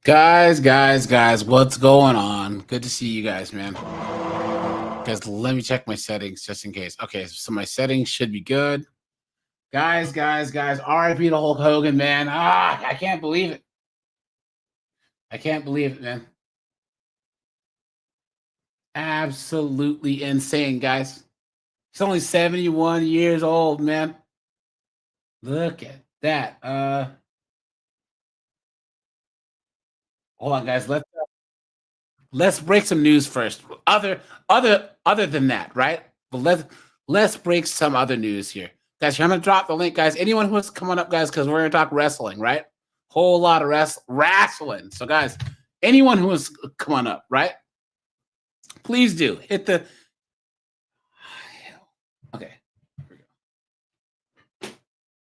Guys, what's going on? Good to see you guys, man. Guys, let me check my settings just in case. Okay, so my settings should be good. Guys, R.I.P. to Hulk Hogan, man. I can't believe it. I can't believe it, man. Absolutely insane, guys. He's only 71 years old, man. Look at that. Hold on, guys. Let's break some news first. Other than that, right? But let's break some other news here. Guys, I'm gonna drop the link, guys. Anyone who's coming up, guys, because we're gonna talk wrestling, right? Whole lot of wrestling. So, guys, anyone who is coming up, right? Please do hit the. Okay. Here we go.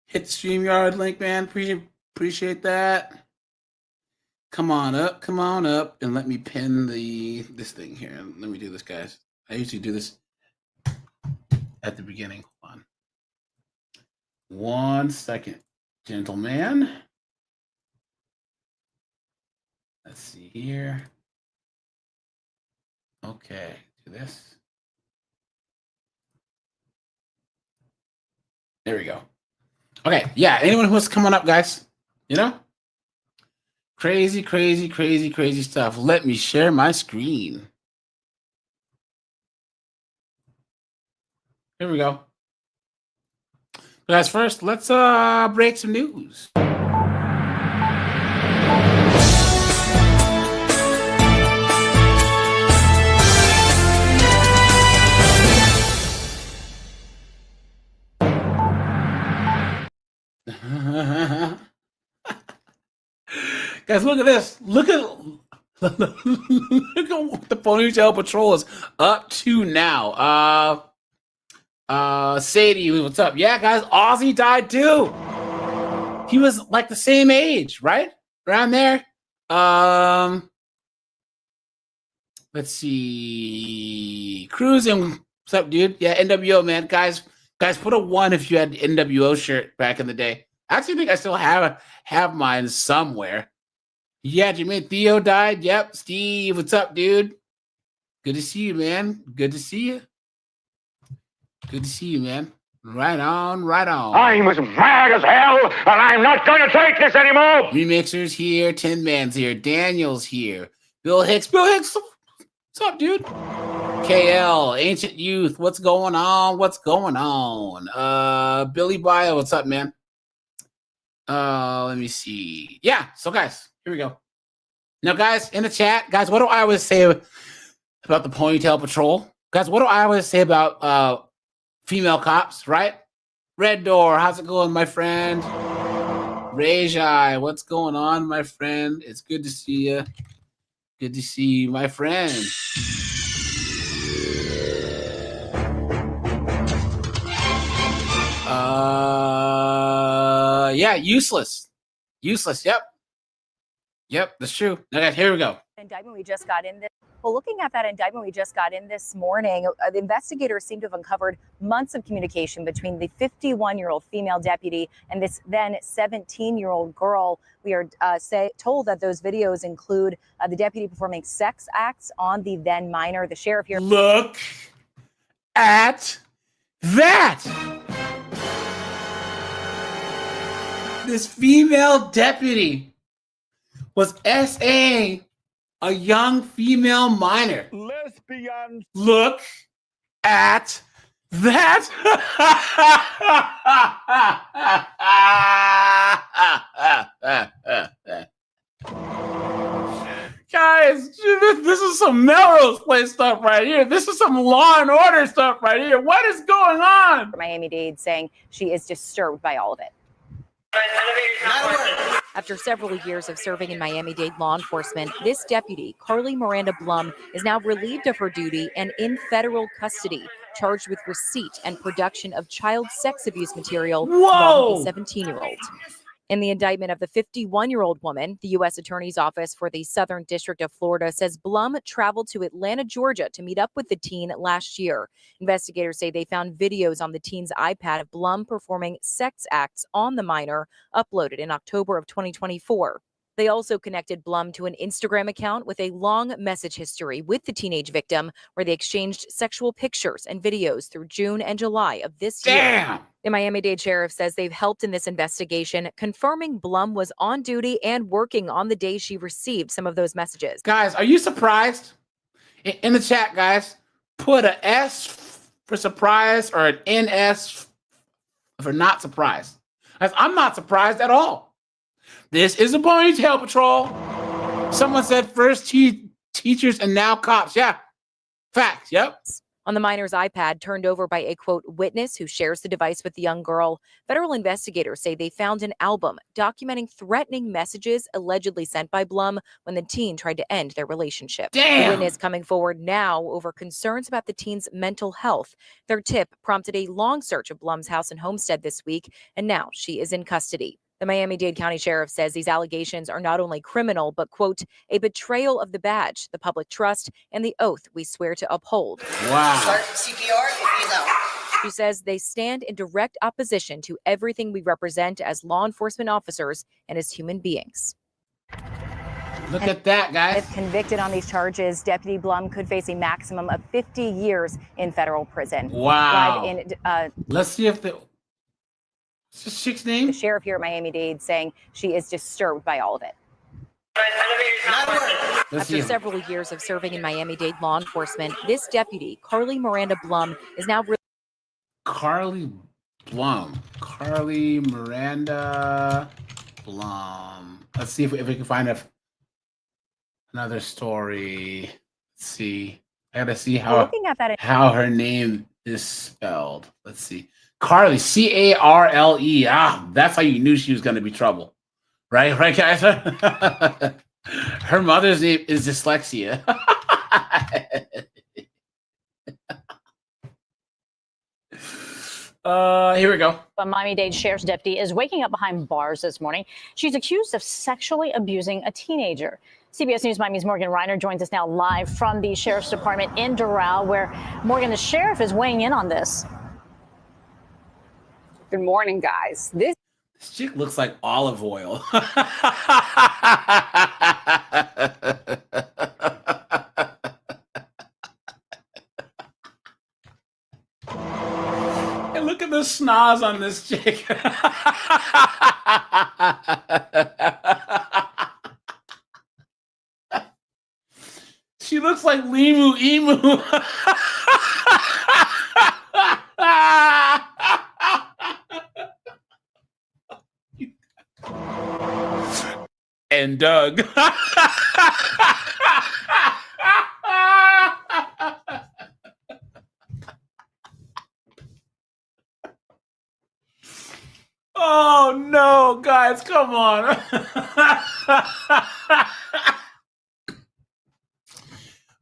Hit the StreamYard link, man. Appreciate that. Come on up, and let me pin this thing here. Let me do this, guys. I usually do this at the beginning. Hold on. 1 second, gentlemen. Let's see here. Okay, do this. There we go. Okay, yeah, anyone who's coming up, guys, you know? Crazy stuff. Let me share my screen. Here we go. Guys, first, let's break some news. Guys, look at this. Look at what the Ponytail Patrol is up to now. Sadie, what's up? Yeah, guys, Ozzy died too. He was like the same age, right? Around there. Let's see. Cruising. What's up, dude? Yeah, NWO, man. Guys, put a 1 if you had the NWO shirt back in the day. I actually think I still have mine somewhere. Yeah, Jermaine Theo died. Yep. Steve, what's up, dude? Good to see you, man. Good to see you. Good to see you, man. Right on. I'm as mad as hell, and I'm not going to take this anymore. Remixer's here. Tin Man's here. Daniel's here. Bill Hicks. What's up, dude? KL, Ancient Youth. What's going on? Billy Bio, what's up, man? Let me see. Yeah, so guys, here we go. Now, guys, in the chat, guys, what do I always say about the Ponytail Patrol? Guys, what do I always say about female cops, right? Red Door, how's it going, my friend? Rajai, what's going on, my friend? It's good to see you. Good to see you, my friend. Yeah, useless. Yep, that's true. Okay, here we go. Indictment we just got in this. Well, looking at that indictment we just got in this morning, the investigators seem to have uncovered months of communication between the 51-year-old female deputy and this then 17-year-old girl. We are told that those videos include the deputy performing sex acts on the then minor. The sheriff here. Look at that. This female deputy was SA a young female minor. Lesbian. Look at that. Guys, this is some Melrose Place stuff right here. This is some Law and Order stuff right here. What is going on? Miami-Dade saying she is disturbed by all of it. After several years of serving in Miami-Dade law enforcement, this deputy, Carly Miranda Blum, is now relieved of her duty and in federal custody, charged with receipt and production of child sex abuse material involving a 17-year-old. In the indictment of the 51-year-old woman, the U.S. Attorney's Office for the Southern District of Florida says Blum traveled to Atlanta, Georgia to meet up with the teen last year. Investigators say they found videos on the teen's iPad of Blum performing sex acts on the minor, uploaded in October of 2024. They also connected Blum to an Instagram account with a long message history with the teenage victim, where they exchanged sexual pictures and videos through June and July of this year. Damn. The Miami-Dade sheriff says they've helped in this investigation, confirming Blum was on duty and working on the day she received some of those messages. Guys, are you surprised? In the chat, guys, put a S for surprise or an NS for not surprised. Guys, I'm not surprised at all. This is a ponytail patrol. Someone said first teachers and now cops. Yeah, facts. Yep. On the minor's iPad, turned over by a, quote, witness who shares the device with the young girl, federal investigators say they found an album documenting threatening messages allegedly sent by Blum when the teen tried to end their relationship. Damn. The witness coming forward now over concerns about the teen's mental health. Their tip prompted a long search of Blum's house in Homestead this week, and now she is in custody. The Miami-Dade County Sheriff says these allegations are not only criminal, but, quote, a betrayal of the badge, the public trust, and the oath we swear to uphold. Wow. Start CPR if you know. She says they stand in direct opposition to everything we represent as law enforcement officers and as human beings. Look at that, guys. If convicted on these charges, Deputy Blum could face a maximum of 50 years in federal prison. Wow. Live in, Let's see if what's this chick's name? the sheriff here at Miami-Dade saying she is disturbed by all of it. Let's see After him. several years of serving in Miami-Dade law enforcement, this deputy, Carly Miranda Blum, is now Carly Blum. Carly Miranda Blum. Let's see if we can find another story. Let's see. I gotta see looking at that. how her name is spelled. Let's see. Carly, C-A-R-L-E. Ah, that's how you knew she was gonna be trouble. Right, guys? Her mother's name is dyslexia. Here we go. A Miami-Dade sheriff's deputy is waking up behind bars this morning. She's accused of sexually abusing a teenager. CBS News Miami's Morgan Reiner joins us now live from the sheriff's department in Doral, where Morgan, the sheriff, is weighing in on this. Good morning, guys. This chick looks like olive oil. And look at the schnoz on this chick. She looks like Limu Emu. And Doug. Oh no, guys, come on.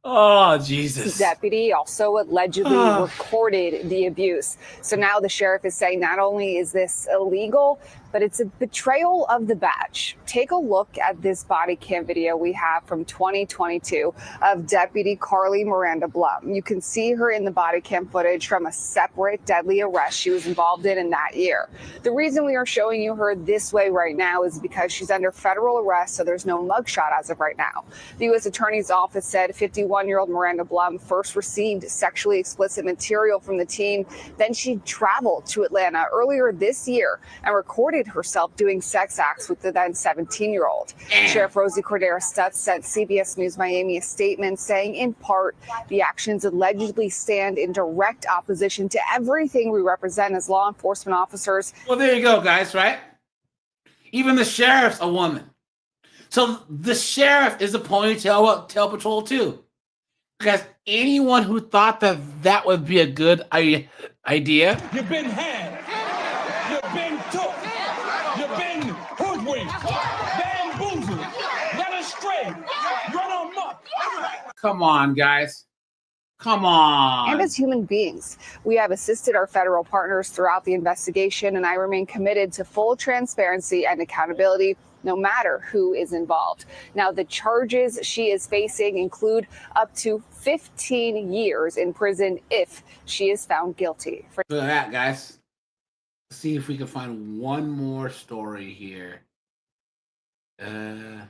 Oh, Jesus. deputy also allegedly recorded the abuse. So now the sheriff is saying not only is this illegal, but it's a betrayal of the badge. Take a look at this body cam video we have from 2022 of Deputy Carly Miranda Blum. You can see her in the body cam footage from a separate deadly arrest she was involved in that year. The reason we are showing you her this way right now is because she's under federal arrest, so there's no mugshot as of right now. The U.S. Attorney's Office said 51-year-old Miranda Blum first received sexually explicit material from the teen. Then she traveled to Atlanta earlier this year and recorded herself doing sex acts with the then 17-year-old. Sheriff Rosie Cordera Stutz sent CBS News Miami a statement saying, in part, the actions allegedly stand in direct opposition to everything we represent as law enforcement officers. Well, there you go, guys, right? Even the sheriff's a woman. So the sheriff is a ponytail patrol too. Because anyone who thought that would be a good idea. You've been had. You've been took. You've been hoodwinked. Bamboozled. Led astray. Run amok. Come on, guys. Come on. And as human beings, we have assisted our federal partners throughout the investigation, and I remain committed to full transparency and accountability, no matter who is involved. Now, the charges she is facing include up to 15 years in prison if she is found guilty. Look at that, guys. Let's see if we can find one more story here. Here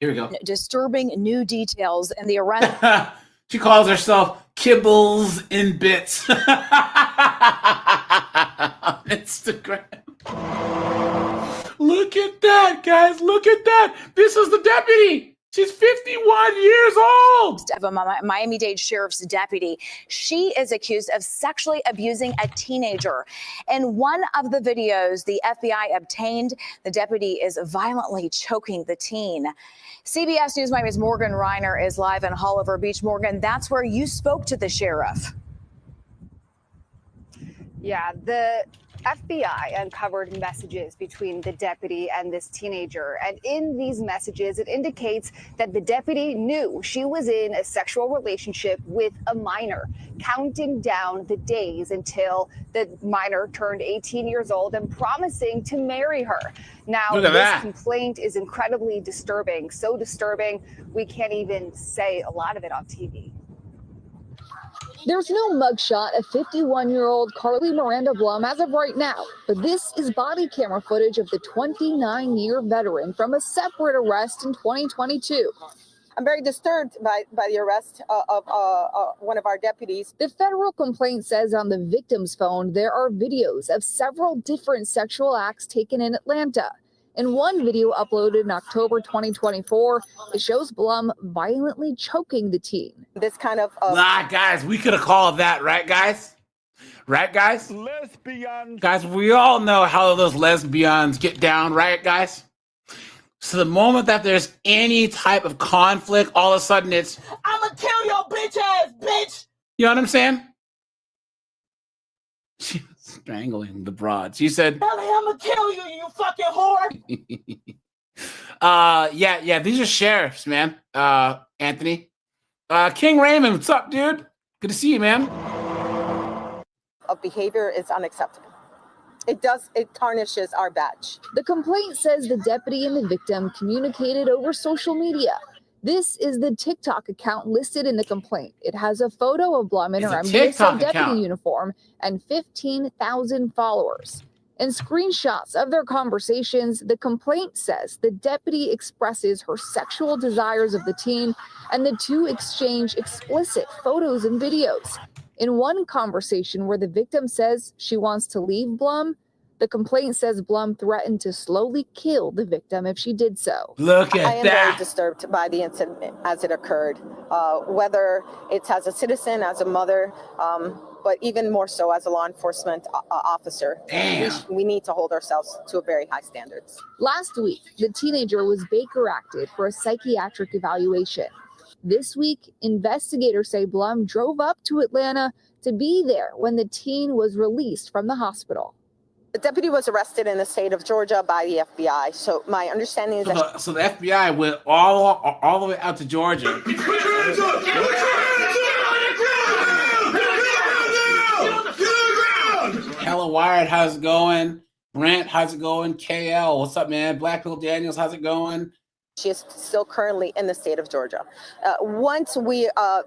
we go. Disturbing new details and the arrest. She calls herself Kibbles in Bits on Instagram. Look at that, guys. Look at that. This is the deputy. She's 51 years old. Of a Miami-Dade sheriff's deputy. She is accused of sexually abusing a teenager. In one of the videos the FBI obtained, the deputy is violently choking the teen. CBS News Miami's Morgan Reiner is live in Oliver Beach. Morgan, that's where you spoke to the sheriff. Yeah, the FBI uncovered messages between the deputy and this teenager. And in these messages, it indicates that the deputy knew she was in a sexual relationship with a minor, counting down the days until the minor turned 18 years old and promising to marry her. Now, this complaint is incredibly disturbing, so disturbing we can't even say a lot of it on TV. There's no mugshot of 51-year-old Carly Miranda Blum as of right now, but this is body camera footage of the 29-year veteran from a separate arrest in 2022. I'm very disturbed by the arrest of one of our deputies. The federal complaint says on the victim's phone there are videos of several different sexual acts taken in Atlanta. In one video uploaded in October 2024, it shows Blum violently choking the teen. This kind of... guys, we could have called that, right, guys? Right, guys? Lesbians. Guys, we all know how those lesbians get down, right, guys? So the moment that there's any type of conflict, all of a sudden it's, I'm gonna kill your bitch ass, bitch! You know what I'm saying? She was strangling the broad. She said, I'm gonna kill you, you fucking whore! Yeah, these are sheriffs, man. Anthony. King Raymond, what's up, dude? Good to see you, man. Of behavior is unacceptable. It tarnishes our badge. The complaint says the deputy and the victim communicated over social media. This is the TikTok account listed in the complaint. It has a photo of Blum in her MDSA deputy uniform and 15,000 followers. In screenshots of their conversations, the complaint says the deputy expresses her sexual desires of the teen, and the two exchange explicit photos and videos. In one conversation where the victim says she wants to leave Blum, the complaint says Blum threatened to slowly kill the victim if she did so. Look at that. I am very disturbed by the incident as it occurred, whether it's as a citizen, as a mother, but even more so as a law enforcement officer. We need to hold ourselves to a very high standards. Last week, the teenager was Baker acted for a psychiatric evaluation. This week, investigators say Blum drove up to Atlanta to be there when the teen was released from the hospital. The deputy was arrested in the state of Georgia by the FBI. So my understanding is that... So the FBI went all the way out to Georgia. Hella Wired, how's it going? Brent, how's it going? KL, what's up, man? Blackville Daniels, how's it going? She is still currently in the state of Georgia. Once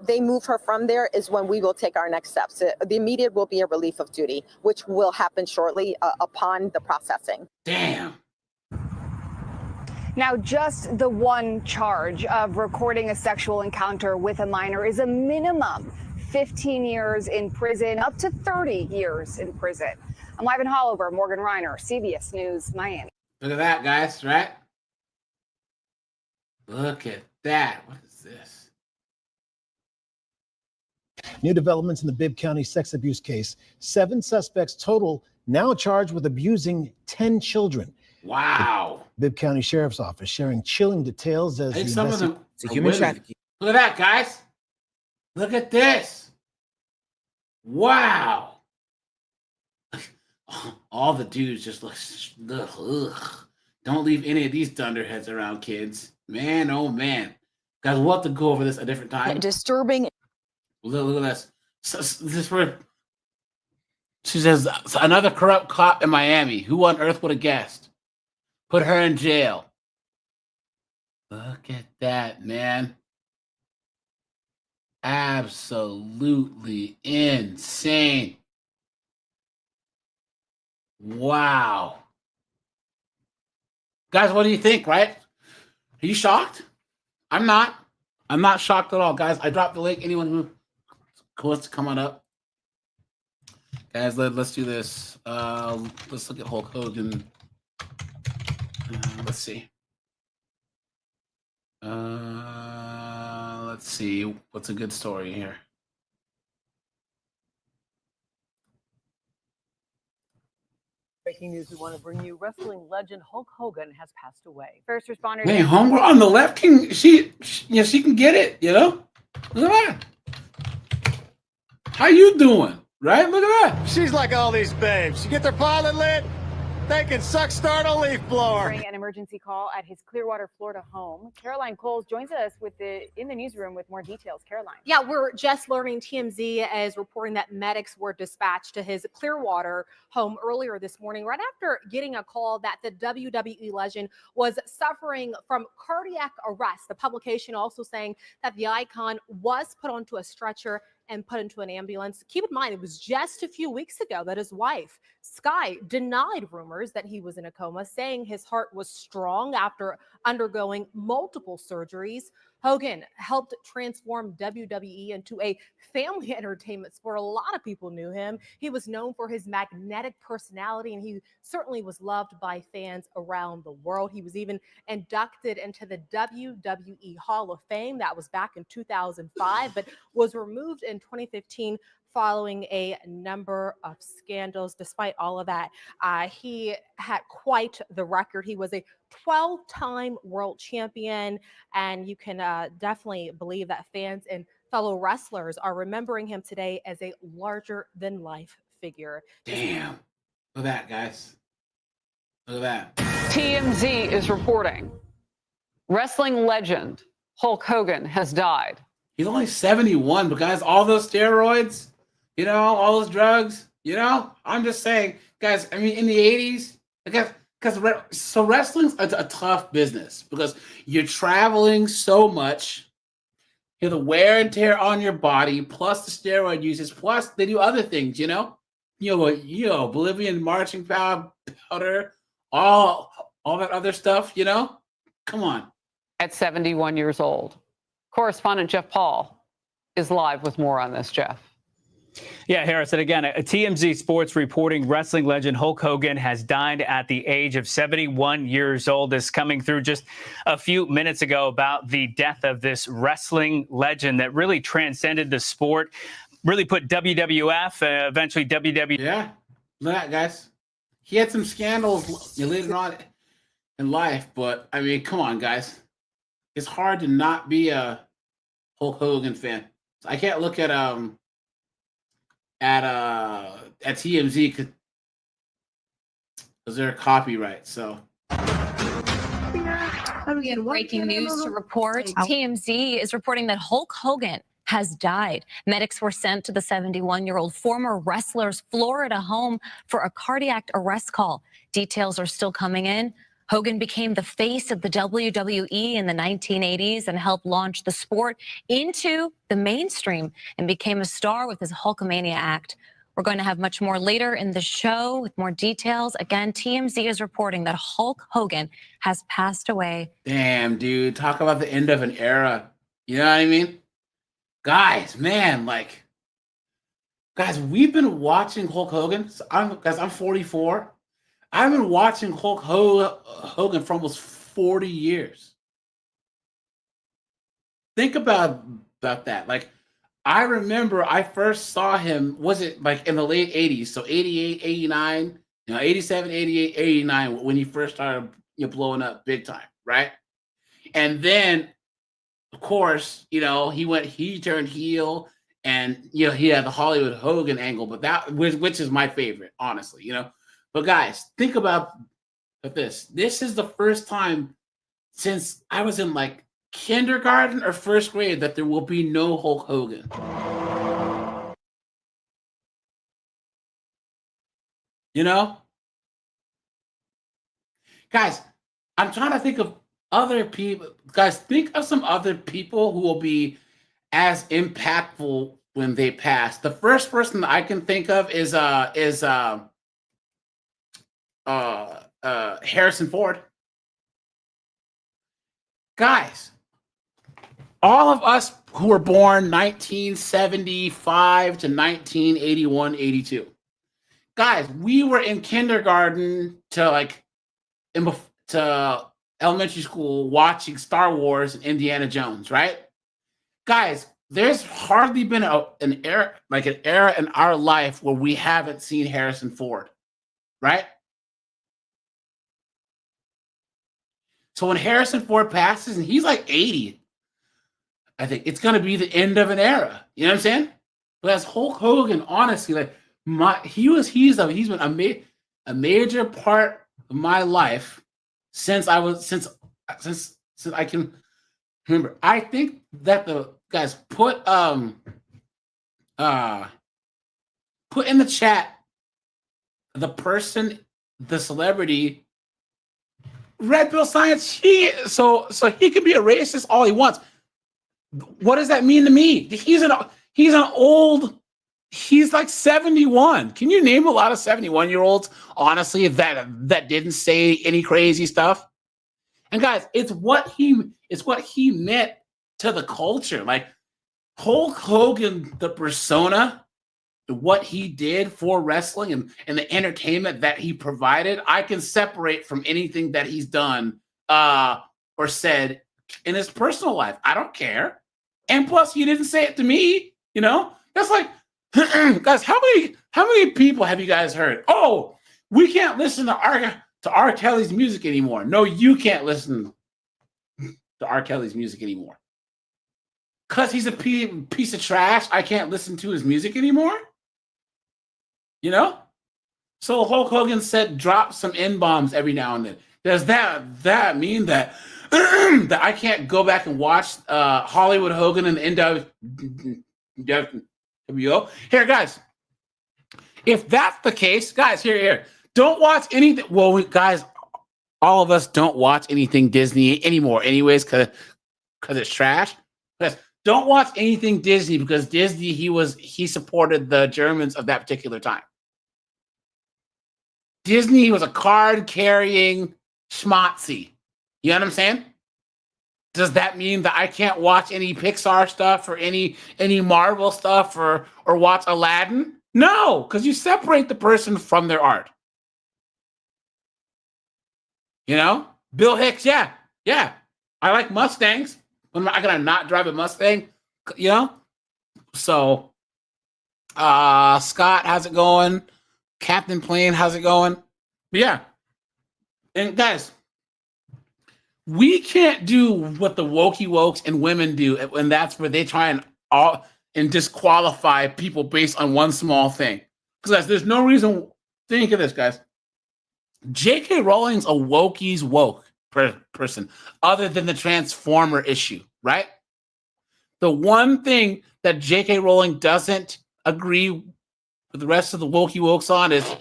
they move her from there is when we will take our next steps. The immediate will be a relief of duty, which will happen shortly upon the processing. Damn. Now, just the one charge of recording a sexual encounter with a minor is a minimum 15 years in prison, up to 30 years in prison. I'm live in Oliver, Morgan Reiner, CBS News, Miami. Look at that, guys, right? Look at that. What is this? New developments in the Bibb County sex abuse case. 7 suspects total now charged with abusing 10 children. Wow. The Bibb County Sheriff's Office sharing chilling details as I think some of them are human trafficking. Look at that, guys. Look at this. Wow. All the dudes just look, ugh. Don't leave any of these thunderheads around, kids. Man, oh man. Guys, we'll have to go over this a different time. Disturbing. Look at this. This word. She says, another corrupt cop in Miami. Who on earth would have guessed? Put her in jail. Look at that, man. Absolutely insane. Wow. Guys, what do you think, right? Are you shocked? I'm not. I'm not shocked at all, guys. I dropped the link. Anyone who wants to come on up. Guys, let's do this. Let's look at Hulk Hogan. Let's see. Let's see. What's a good story here? Breaking news, we want to bring you wrestling legend Hulk Hogan has passed away. First responders. Man, Homegirl on the left she can get it, you know? Look at that. How you doing? Right? Look at that. She's like all these babes. You get their pilot lit, they can start a leaf blower. During an emergency call at his Clearwater, Florida home, Caroline Coles joins us in the newsroom with more details. Caroline. Yeah, we're just learning. TMZ is reporting that medics were dispatched to his Clearwater home earlier this morning, right after getting a call that the WWE legend was suffering from cardiac arrest. The publication also saying that the icon was put onto a stretcher and put into an ambulance. Keep in mind, it was just a few weeks ago that his wife, Sky, denied rumors that he was in a coma, saying his heart was strong after undergoing multiple surgeries. Hogan helped transform WWE into a family entertainment sport. A lot of people knew him. He was known for his magnetic personality, and he certainly was loved by fans around the world. He was even inducted into the WWE Hall of Fame. That was back in 2005, but was removed in 2015 following a number of scandals. Despite all of that, he had quite the record. He was a 12-time world champion, and you can definitely believe that fans and fellow wrestlers are remembering him today as a larger-than-life figure. Damn. Look at that, guys. Look at that. TMZ is reporting wrestling legend Hulk Hogan has died. He's only 71, but guys, all those steroids, you know, all those drugs, you know, I'm just saying, guys, I mean, in the 80s, so wrestling's a tough business because you're traveling so much. You have the wear and tear on your body, plus the steroid uses, plus they do other things, you know, Bolivian marching powder, all that other stuff, you know. Come on. At 71 years old, correspondent Jeff Paul is live with more on this. Jeff. Yeah, Harris, and again, a TMZ Sports reporting wrestling legend Hulk Hogan has died at the age of 71 years old. This coming through just a few minutes ago about the death of this wrestling legend that really transcended the sport, really put WWF, eventually WWE. Yeah, look at that, guys. He had some scandals later on in life, but I mean, come on, guys. It's hard to not be a Hulk Hogan fan. I can't look at TMZ because they're copyright. So We had breaking news to report. TMZ is reporting that Hulk Hogan has died. Medics were sent to the 71-year-old former wrestler's Florida home for a cardiac arrest call. Details are still coming in. Hogan became the face of the WWE in the 1980s and helped launch the sport into the mainstream and became a star with his Hulkamania act. We're going to have much more later in the show with more details. Again, TMZ is reporting that Hulk Hogan has passed away. damn, dude, talk about the end of an era. You know what I mean? Guys, man, guys, we've been watching Hulk Hogan. I'm 44. I've been watching Hulk Hogan for almost 40 years. Think about that. I remember I first saw him, was it in the late 80s? So 88, 89, 87, 88, 89, when he first started blowing up big time, right? And then, of course, he turned heel and, he had the Hollywood Hogan angle, but which is my favorite, honestly, But guys, think about this. This is the first time since I was in kindergarten or first grade that there will be no Hulk Hogan. Guys, I'm trying to think of other people. Guys, think of some other people who will be as impactful when they pass. The first person that I can think of is Harrison Ford. Guys, all of us who were born 1975 to 1981, 82. Guys, we were in kindergarten to to elementary school watching Star Wars and Indiana Jones, right? Guys, there's hardly been an era in our life where we haven't seen Harrison Ford, right? So when Harrison Ford passes, and he's like 80, I think it's going to be the end of an era. You know what I'm saying? But as Hulk Hogan, honestly, he's been a major part of my life since I can remember. I think that the guys put in the chat the celebrity, Red Pill Science. So he can be a racist all he wants. What does that mean to me? He's like 71. Can you name a lot of 71-year-olds, honestly, that didn't say any crazy stuff? And guys, it's what he meant to the culture. Like Hulk Hogan, the persona, what he did for wrestling and the entertainment that he provided, I can separate from anything that he's done or said in his personal life. I don't care. And plus, he didn't say it to me. You know, that's like, guys, how many people have you guys heard? Oh, we can't listen to R. Kelly's music anymore. No, you can't listen to R. Kelly's music anymore. Because he's a piece of trash, I can't listen to his music anymore? You know? So Hulk Hogan said drop some N-bombs every now and then. Does that mean that that I can't go back and watch Hollywood Hogan and the NWO? Here, guys. If that's the case, guys, here. Don't watch anything. Well, guys, all of us don't watch anything Disney anymore anyways because it's trash. Guys, don't watch anything Disney because Disney, he supported the Germans of that particular time. Disney was a card-carrying schmatzy. You know what I'm saying? Does that mean that I can't watch any Pixar stuff or any Marvel stuff or watch Aladdin? No, because you separate the person from their art. You know? Bill Hicks, yeah. I like Mustangs. Am I gonna not drive a Mustang? You know? So Scott, how's it going? Captain Plane, how's it going? But yeah. And guys, we can't do what the wokey wokes and women do, and that's where they try and disqualify people based on one small thing. Because there's no reason. Think of this, guys. J.K. Rowling's a wokey's woke person, other than the Transformer issue, right? The one thing that J.K. Rowling doesn't agree with the rest of the wokey wokes on is,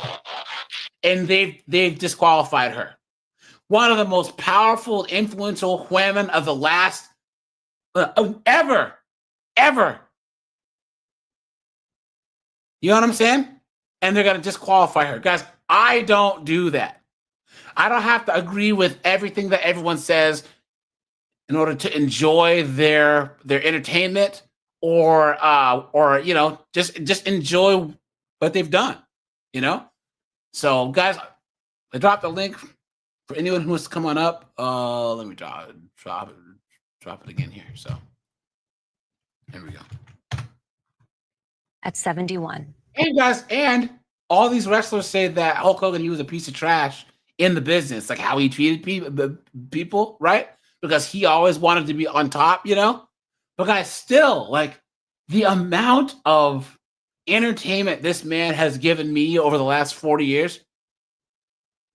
and they've disqualified her. One of the most powerful, influential women of the last ever. You know what I'm saying? And they're going to disqualify her. Guys, I don't do that. I don't have to agree with everything that everyone says in order to enjoy their entertainment or you know, just enjoy what they've done, you know? So, guys, I dropped the link for anyone who wants to come on up. Let me drop it again here. So, there we go. At 71. And guys, and all these wrestlers say that Hulk Hogan, he was a piece of trash in the business, like how he treated people, right? Because he always wanted to be on top, you know? But guys, still, like, the amount of entertainment this man has given me over the last 40 years,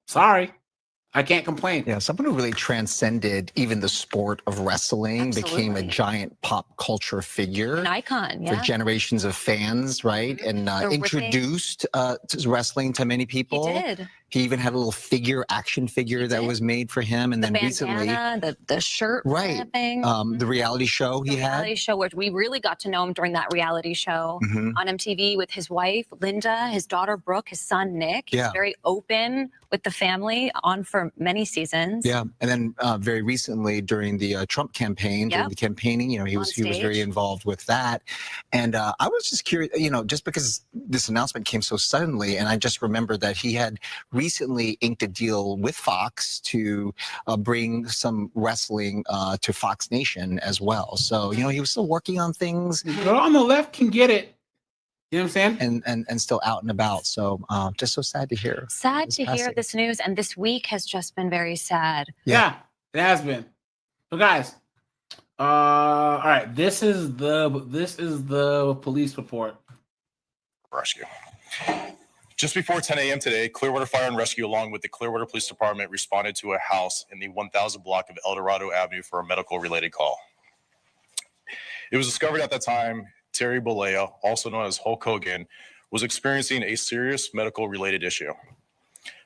sorry, I can't complain. Yeah, someone who really transcended even the sport of wrestling, became a giant pop culture figure. An icon, yeah. For generations of fans, right? And introduced wrestling to many people. He did. He even had a little action figure that was made for him. And The then recently, bandana, the shirt, right? thing. The reality show he had. Reality show where we really got to know him during that reality show on MTV with his wife Linda, his daughter Brooke, his son Nick. He's very open with the family on for many seasons. Yeah, and then very recently during the Trump campaign, during the campaigning, he was very involved with that. And I was just curious, just because this announcement came so suddenly, and I just remember that he had recently inked a deal with Fox to bring some wrestling to Fox Nation as well. So he was still working on things. Girl on the left can get it. You know what I'm saying? And still out and about. So just so sad to hear. Sad to hear this news, and this week has just been very sad. Yeah, it has been. So guys, all right, this is the police report. Rescue. Just before 10 a.m. today, Clearwater Fire and Rescue, along with the Clearwater Police Department, responded to a house in the 1000 block of El Dorado Avenue for a medical-related call. It was discovered at that time Terry Bollea, also known as Hulk Hogan, was experiencing a serious medical-related issue.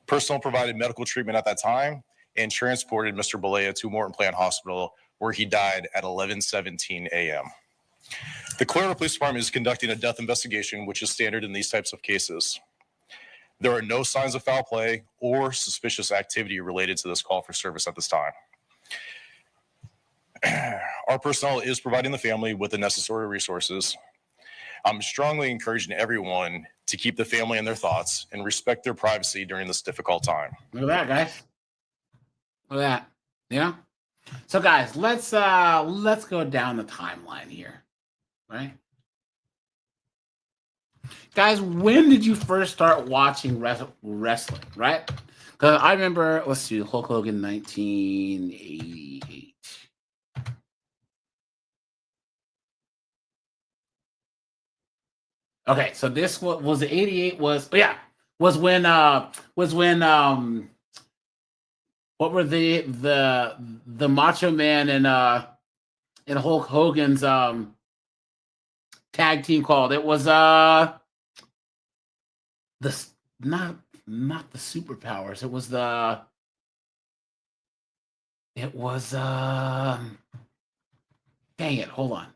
Personnel provided medical treatment at that time and transported Mr. Bollea to Morton Plant Hospital, where he died at 11:17 a.m. The Clearwater Police Department is conducting a death investigation, which is standard in these types of cases. There are no signs of foul play or suspicious activity related to this call for service at this time. Our personnel is providing the family with the necessary resources. I'm strongly encouraging everyone to keep the family in their thoughts and respect their privacy during this difficult time. Look at that, guys. Look at that. Yeah. So, guys, let's go down the timeline here, right? Guys, when did you first start watching wrestling, right? Because I remember, let's see, Hulk Hogan, 1988. Okay, so this was the 88 was when what were the Macho Man and Hulk Hogan's tag team called? It was not the Superpowers. It was dang it, hold on.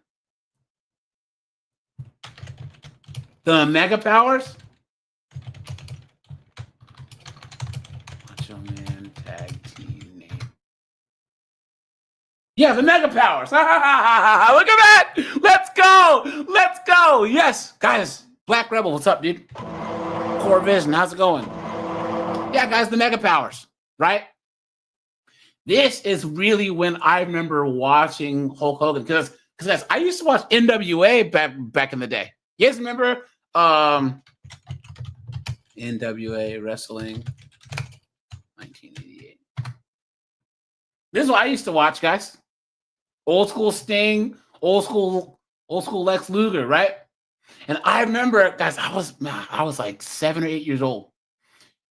The Mega Powers? Macho Man tag team name. Yeah, the Mega Powers. Look at that. Let's go. Let's go. Yes, guys. Black Rebel, what's up, dude? Core Vision, how's it going? Yeah, guys, the Mega Powers, right? This is really when I remember watching Hulk Hogan because I used to watch NWA back in the day. You guys remember NWA wrestling 1988? This is what I used to watch, guys. Old school Sting, old school Lex Luger, right? And I remember, guys, I was like 7 or 8 years old.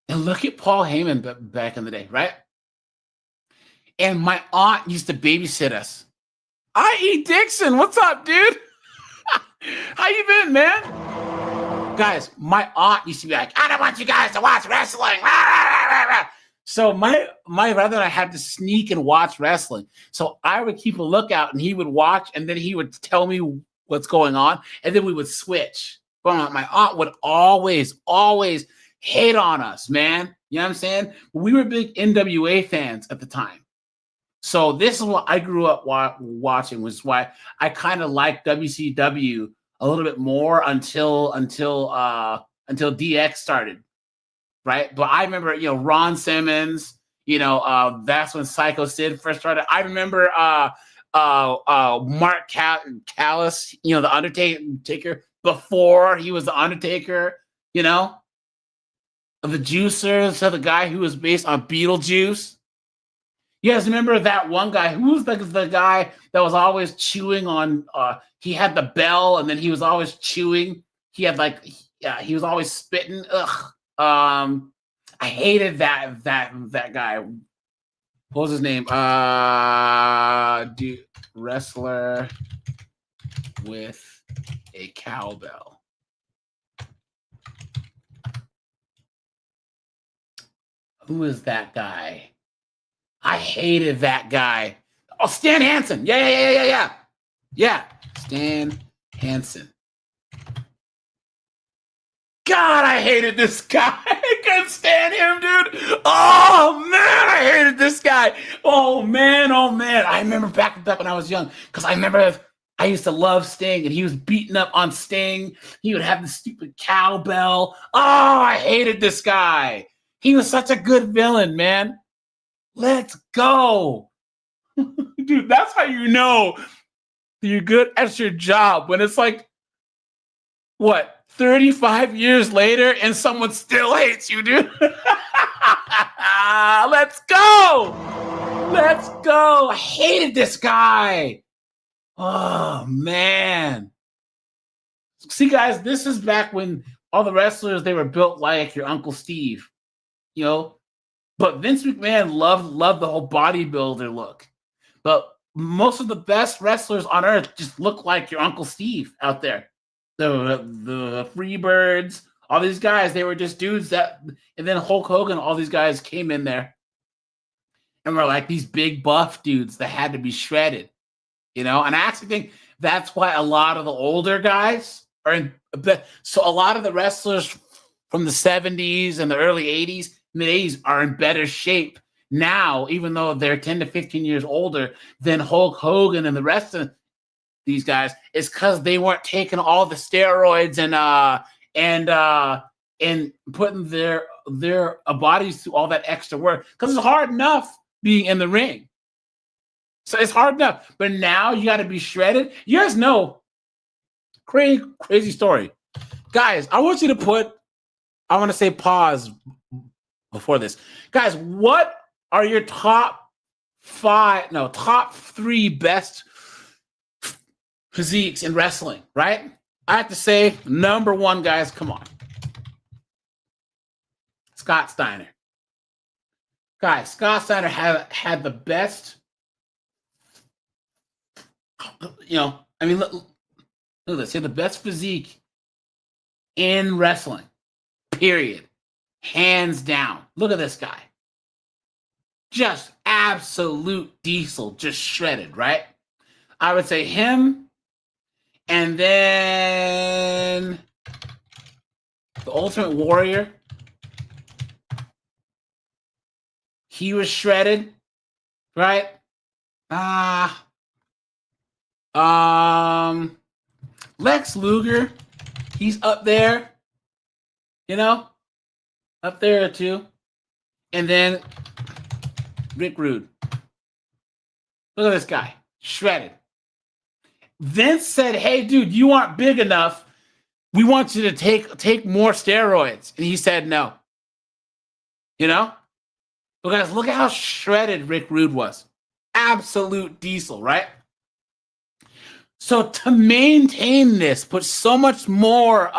And look at Paul Heyman back in the day, right? And my aunt used to babysit us. I.E. Dixon, what's up, dude? How you been, man? Guys, my aunt used to be like, I don't want you guys to watch wrestling. So my brother and I had to sneak and watch wrestling. So I would keep a lookout and he would watch and then he would tell me what's going on. And then we would switch. But my aunt would always hate on us, man. You know what I'm saying? We were big NWA fans at the time. So this is what I grew up watching, which is why I kind of liked WCW a little bit more until DX started, right? But I remember, Ron Simmons, that's when Psycho Sid first started. I remember Mark Callis, the Undertaker, before he was the Undertaker, the Juicer, so the guy who was based on Beetlejuice. You guys remember that one guy? Who was the guy that was always chewing on? He had the bell, and then he was always chewing. He had he was always spitting. Ugh. I hated that guy. What was his name? Wrestler with a cowbell. Who is that guy? I hated that guy. Oh, Stan Hansen. Yeah. Stan Hansen. God, I hated this guy. I couldn't stand him, dude. Oh man, I hated this guy. Oh man. I remember back when I was young, because I remember I used to love Sting, and he was beating up on Sting. He would have the stupid cowbell. Oh, I hated this guy. He was such a good villain, man. Let's go. Dude, that's how you know you're good at your job, when it's like, what, 35 years later and someone still hates you, dude. Let's go. I hated this guy. Oh, man. See, guys, this is back when all the wrestlers, they were built like your Uncle Steve, you know? But Vince McMahon loved the whole bodybuilder look. But most of the best wrestlers on earth just look like your Uncle Steve out there. The Freebirds, all these guys, they were just dudes that, and then Hulk Hogan, all these guys came in there and were like these big buff dudes that had to be shredded, you know? And I actually think that's why a lot of the older guys are in, so a lot of the wrestlers from the 70s and the early 80s, mid-80s are in better shape now, even though they're 10 to 15 years older than Hulk Hogan and the rest of these guys, is because they weren't taking all the steroids and putting their bodies through all that extra work, because it's hard enough being in the ring. So it's hard enough, but now you got to be shredded. You guys know, crazy story, guys. I want you to I want to say pause before this, guys. What are your top 3 best physiques in wrestling, right? I have to say, number 1, guys, come on. Scott Steiner. Guys, Scott Steiner had the best, you know, I mean, look at this. He had the best physique in wrestling, period. Hands down. Look at this guy. Just absolute diesel, just shredded, right? I would say him. And then the Ultimate Warrior, he was shredded, right? Lex Luger, he's up there, you know, up there too. And then Rick Rude. Look at this guy, shredded. Vince said, hey, dude, you aren't big enough. We want you to take more steroids. And he said no. You know? But guys, look at how shredded Rick Rude was. Absolute diesel, right? So to maintain this, put so much more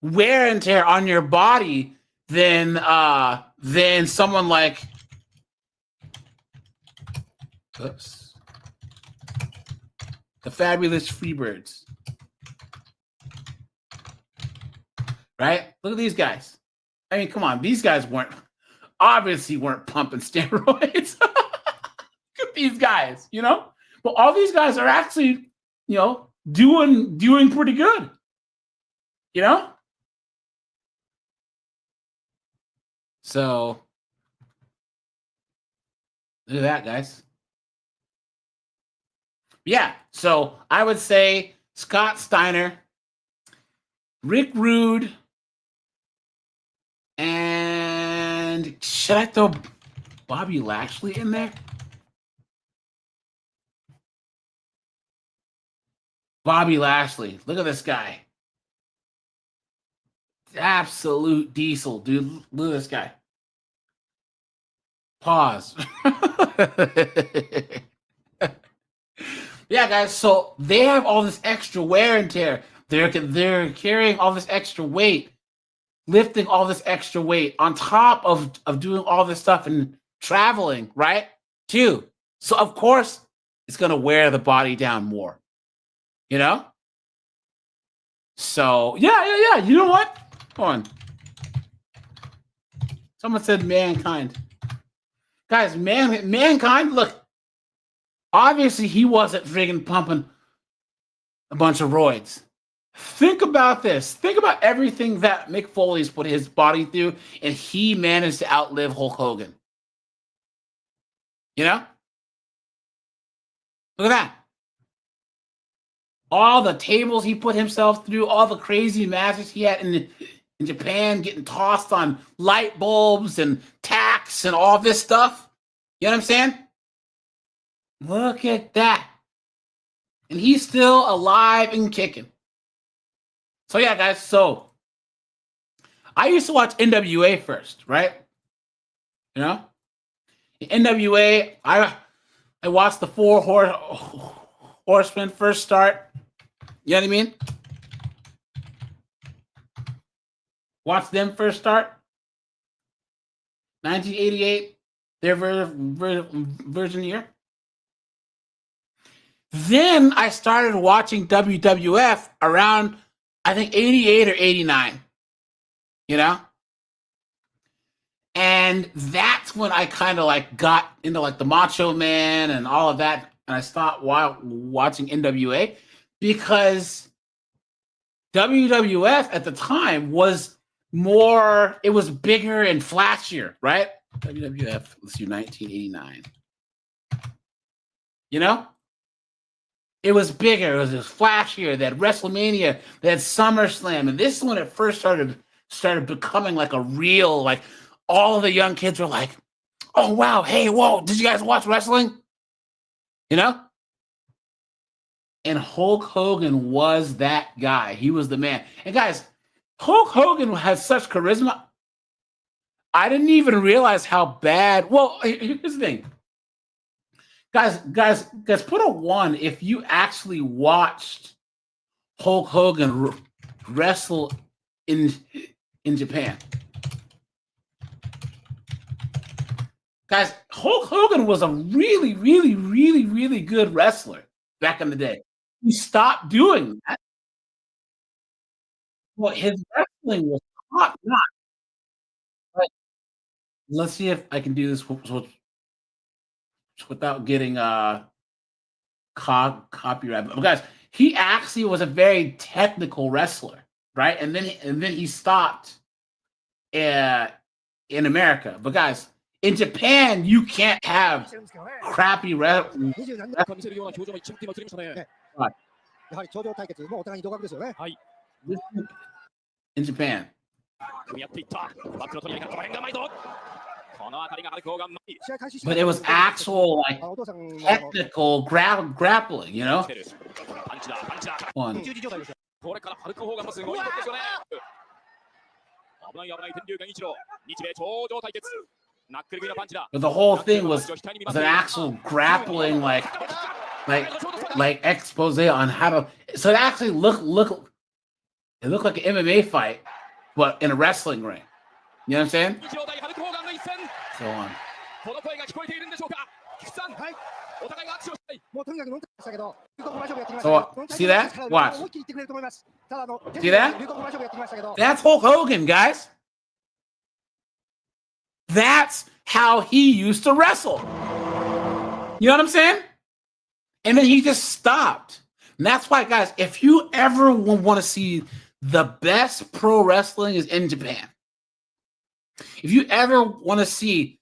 wear and tear on your body than someone like, the Fabulous Freebirds. Right? Look at these guys. I mean, come on. These guys weren't pumping steroids. Look at these guys, you know? But all these guys are actually, you know, doing pretty good. You know? So, look at that, guys. Yeah, so I would say Scott Steiner, Rick Rude, and should I throw Bobby Lashley in there? Bobby Lashley, look at this guy. Absolute diesel, dude. Look at this guy. Pause. Yeah, guys, so they have all this extra wear and tear. They're carrying all this extra weight, lifting all this extra weight on top of doing all this stuff and traveling, right? Too. So, of course, it's going to wear the body down more, you know? So, yeah. You know what? Hold on. Someone said mankind. Guys, mankind, look. Obviously, he wasn't friggin' pumping a bunch of roids. Think about this. Think about everything that Mick Foley's put his body through, and he managed to outlive Hulk Hogan. You know? Look at that. All the tables he put himself through, all the crazy matches he had in Japan, getting tossed on light bulbs and tacks and all this stuff. You know what I'm saying? Look at that. And he's still alive and kicking. So yeah, guys, so I used to watch NWA first, right? You know? NWA, I watched the Four Horsemen first start. You know what I mean? Watch them first start. 1988, their version year. Then I started watching WWF around, I think, 88 or 89. You know? And that's when I kind of like got into like the Macho Man and all of that. And I stopped watching NWA because WWF at the time was more, it was bigger and flashier, right? WWF, let's do 1989. You know? It was bigger, it was flashier. They had WrestleMania, they had SummerSlam, and this is when it first started becoming like a real, like all the young kids were like, oh wow, hey, whoa, did you guys watch wrestling? You know? And Hulk Hogan was that guy. He was the man. And guys, Hulk Hogan has such charisma. I didn't even realize how bad. Well, here's the thing. Guys, put a 1 if you actually watched Hulk Hogan wrestle in Japan. Guys, Hulk Hogan was a really, really, really, really good wrestler back in the day. He stopped doing that. Well, his wrestling was top notch. But let's see if I can do this without getting copyright. But guys, he actually was a very technical wrestler, right? And then he stopped in America. But guys, in Japan, you can't have crappy wrestling. In Japan. But it was actual like technical grappling, you know? One. But the whole thing was an actual grappling, like expose on how to. So it actually looked like an MMA fight, but in a wrestling ring. You know what I'm saying? Go on. So see that? Watch. See that? That's Hulk Hogan, guys. That's how he used to wrestle. You know what I'm saying? And then he just stopped. And that's why, guys, if you ever want to see the best pro wrestling is in Japan. If you ever want to see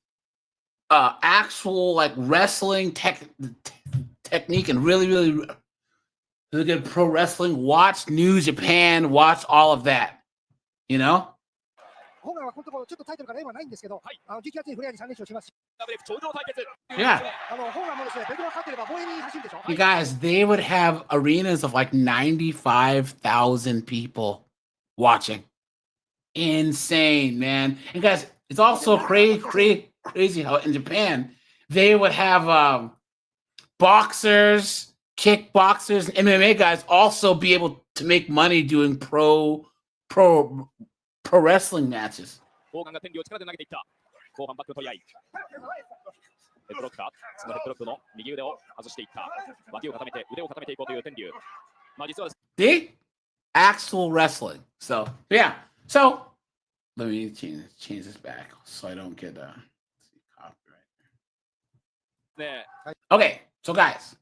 actual like wrestling technique and really, really, really good pro wrestling, watch New Japan, watch all of that. You know? Yeah. You guys, they would have arenas of like 95,000 people watching. Insane, man. And guys, it's also crazy how in Japan they would have boxers, kickboxers, and MMA guys also be able to make money doing pro wrestling matches. See? Actual wrestling. So, yeah. So, Let me change this back so I don't get copyright. Okay, so guys,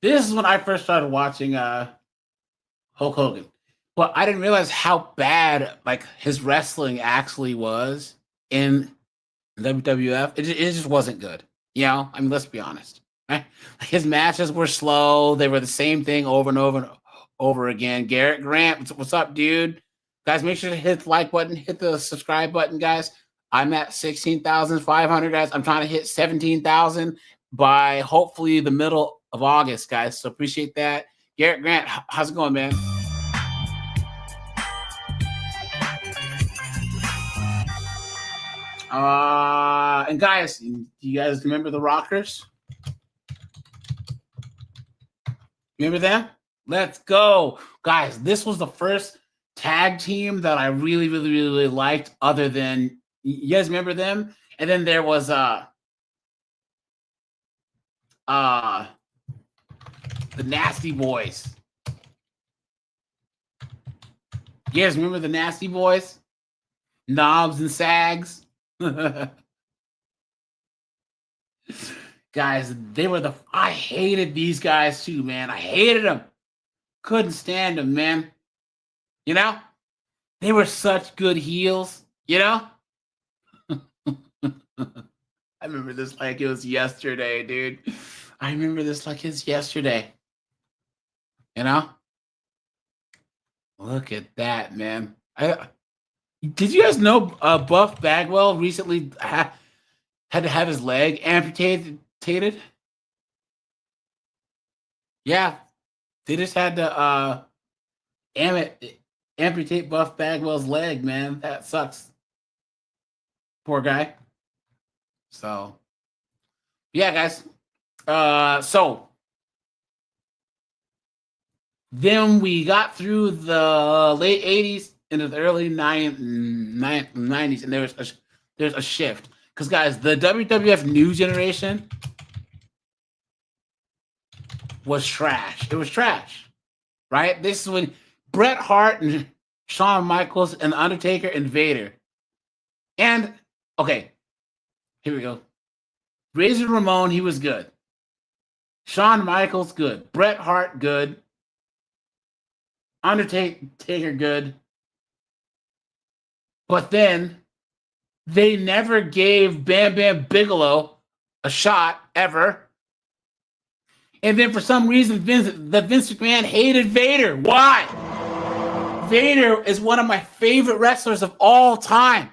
this is when I first started watching Hulk Hogan, but I didn't realize how bad like his wrestling actually was in WWF. It just wasn't good. You know, I mean, let's be honest. Right? Like his matches were slow. They were the same thing over and over and over again. Garrett Grant, what's up, dude? Guys, make sure to hit the like button, hit the subscribe button, guys. I'm at 16,500, guys. I'm trying to hit 17,000 by hopefully the middle of August, guys. So appreciate that. Garrett Grant, how's it going, man? And guys, do you guys remember the Rockers? Remember them? Let's go. Guys, this was the first tag team that I really liked other than, you guys remember them? And then there was the Nasty Boys. You guys remember the Nasty Boys? Knobs and Sags. Guys, they were I hated these guys too, man. I hated them. Couldn't stand them, man. You know? They were such good heels, you know? I remember this like it was yesterday, dude. I remember this like it's yesterday. You know? Look at that, man. Did you guys know Buff Bagwell recently had to have his leg amputated? Yeah. They just had to amputate Buff Bagwell's leg, man. That sucks. Poor guy. So, yeah, guys. So then we got through the late 80s into the early 90s, and there's a shift. Because, guys, the WWF new generation was trash. It was trash, right? This is when Bret Hart and Shawn Michaels and The Undertaker and Vader. And, okay, here we go. Razor Ramon, he was good. Shawn Michaels, good. Bret Hart, good. Undertaker, good. But then they never gave Bam Bam Bigelow a shot ever. And then for some reason, Vince McMahon hated Vader. Why? Vader is one of my favorite wrestlers of all time.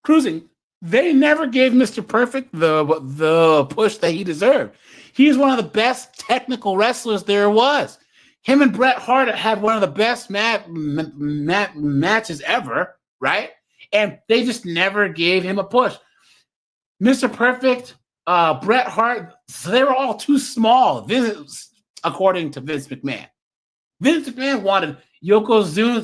Cruising. They never gave Mr. Perfect the push that he deserved. He's one of the best technical wrestlers there was. Him and Bret Hart had one of the best matches ever, right? And they just never gave him a push. Mr. Perfect, Bret Hart, so they were all too small, according to Vince McMahon. Vince McMahon wanted Yokozuna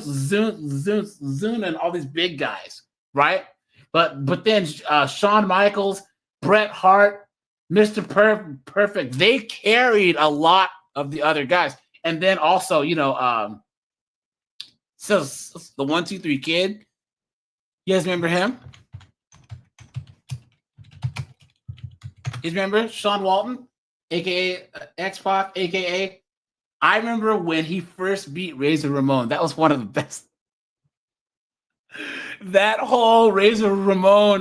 and all these big guys, right? But then Shawn Michaels, Bret Hart, Mr. Perfect, they carried a lot of the other guys. And then also, so the 1, 2, 3 Kid. You guys remember him? You remember Sean Walton, aka X-Pac, aka? I remember when he first beat Razor Ramon. That was one of the best. That whole Razor Ramon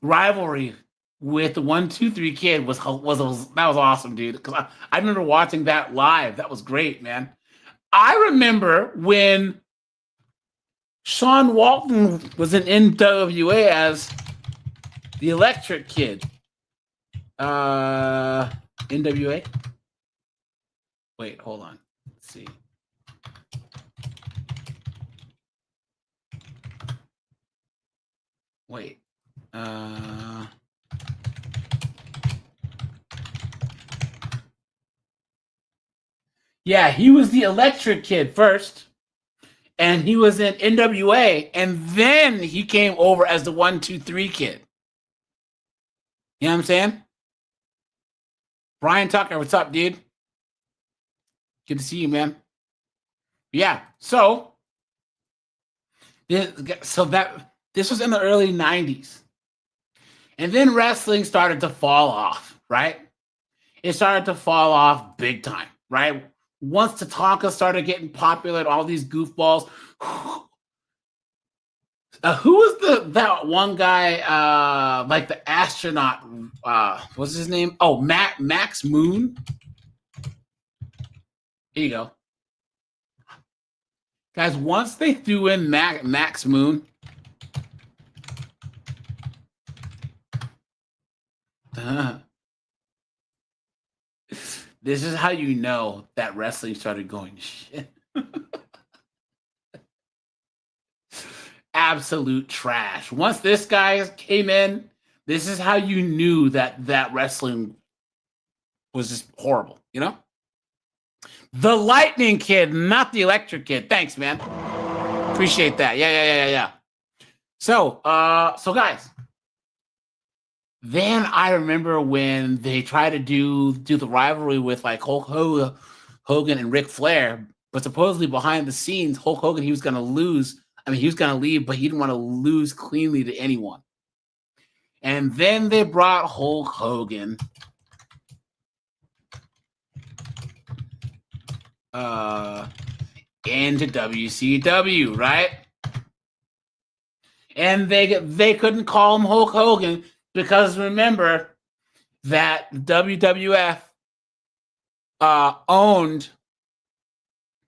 rivalry with the 1, 2, 3 Kid was awesome, dude. Because I remember watching that live. That was great, man. I remember when Sean Walton was in NWA as the Electric Kid. NWA. Wait, hold on. Let's see. Wait. Yeah, he was the Electric Kid first, and he was in NWA, and then he came over as the 1, 2, 3 Kid. You know what I'm saying? Brian Tucker, what's up, dude? Good to see you, man. Yeah. So this was in the early 90s. And then wrestling started to fall off, right? It started to fall off big time, right? Once Tatanka started getting popular and all these goofballs, who was that one guy, like the astronaut, what's his name? Oh, Max Moon. Here you go. Guys, once they threw in Max Moon, this is how you know that wrestling started going to shit. Absolute trash. Once this guy came in, this is how you knew that wrestling was just horrible, you know? The Lightning Kid, not the Electric Kid. Thanks, man. Appreciate that. Yeah. So guys, then I remember when they tried to do the rivalry with like Hulk Hogan and Ric Flair, but supposedly behind the scenes, Hulk Hogan, he was going to lose. I mean, he was going to leave, but he didn't want to lose cleanly to anyone. And then they brought Hulk Hogan into WCW, right? And they couldn't call him Hulk Hogan because remember that WWF owned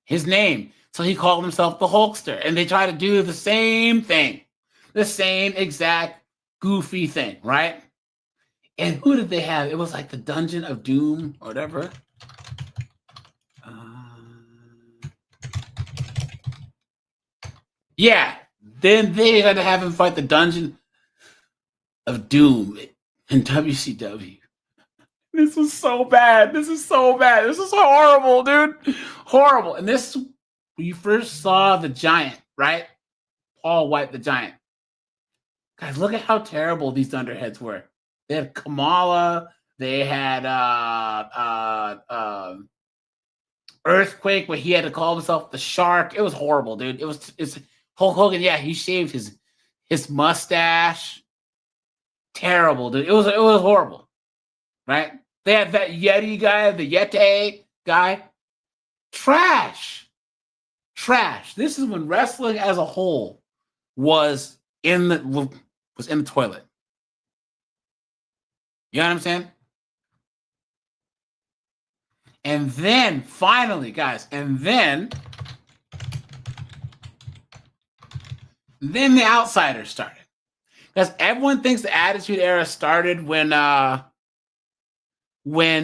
his name. So he called himself the Hulkster. And they tried to do the same thing. The same exact goofy thing, right? And who did they have? It was like the Dungeon of Doom or whatever. Yeah. Then they had to have him fight the Dungeon of Doom in WCW. This was so bad. This is so bad. This is horrible, dude. Horrible. And this, when you first saw the Giant, right? Paul White, the Giant. Guys, look at how terrible these Thunderheads were. They had Kamala. They had Earthquake, where he had to call himself the Shark. It was horrible, dude. It's Hulk Hogan. Yeah, he shaved his mustache. Terrible, dude. It was horrible, right? They had that Yeti guy, the Yeti guy. Trash. This is when wrestling as a whole was in the toilet. You know what I'm saying? And then finally, guys, then the Outsiders started. Because everyone thinks the Attitude Era started when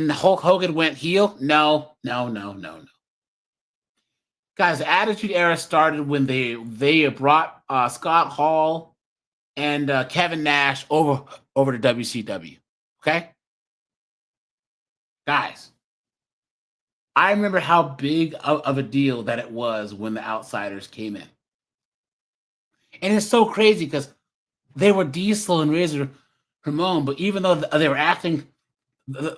Hulk Hogan went heel. No. Guys, the Attitude Era started when they brought Scott Hall and Kevin Nash over to WCW. Okay? Guys, I remember how big of a deal that it was when the Outsiders came in. And it's so crazy because they were Diesel and Razor Ramon, but even though they were acting the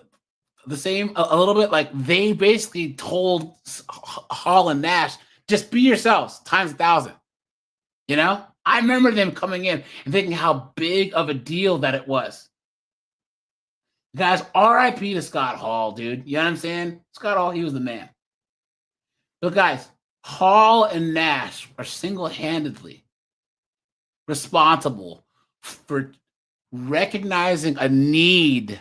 same a little bit, like they basically told Hall and Nash, just be yourselves times 1,000. You know? I remember them coming in and thinking how big of a deal that it was. Guys, R.I.P. to Scott Hall, dude. You know what I'm saying? Scott Hall, he was the man. But guys, Hall and Nash are single-handedly responsible for recognizing a need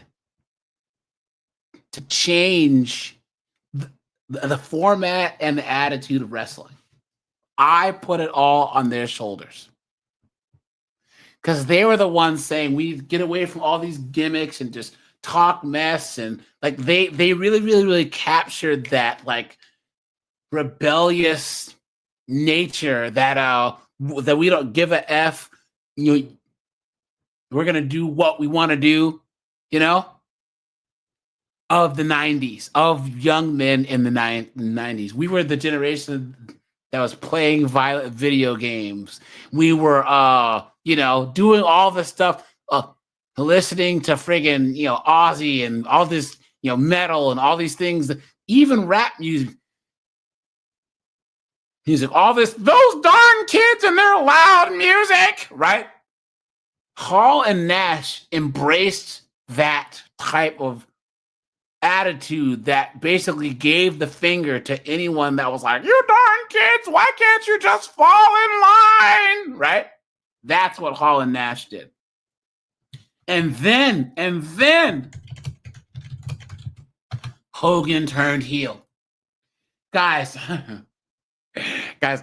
to change the format and the attitude of wrestling. I put it all on their shoulders. Because they were the ones saying, we get away from all these gimmicks and just talk mess. And like they really captured that like rebellious nature that we don't give a F. You know, we're gonna do what we want to do, you know, of the 90s, of young men in the 90s. We were the generation that was playing violent video games. We were doing all the stuff. listening to friggin', Aussie and all this, metal and all these things, even rap music, all this, those darn kids and their loud music, right? Hall and Nash embraced that type of attitude that basically gave the finger to anyone that was like, you darn kids, why can't you just fall in line? Right? That's what Hall and Nash did. And then Hogan turned heel. Guys,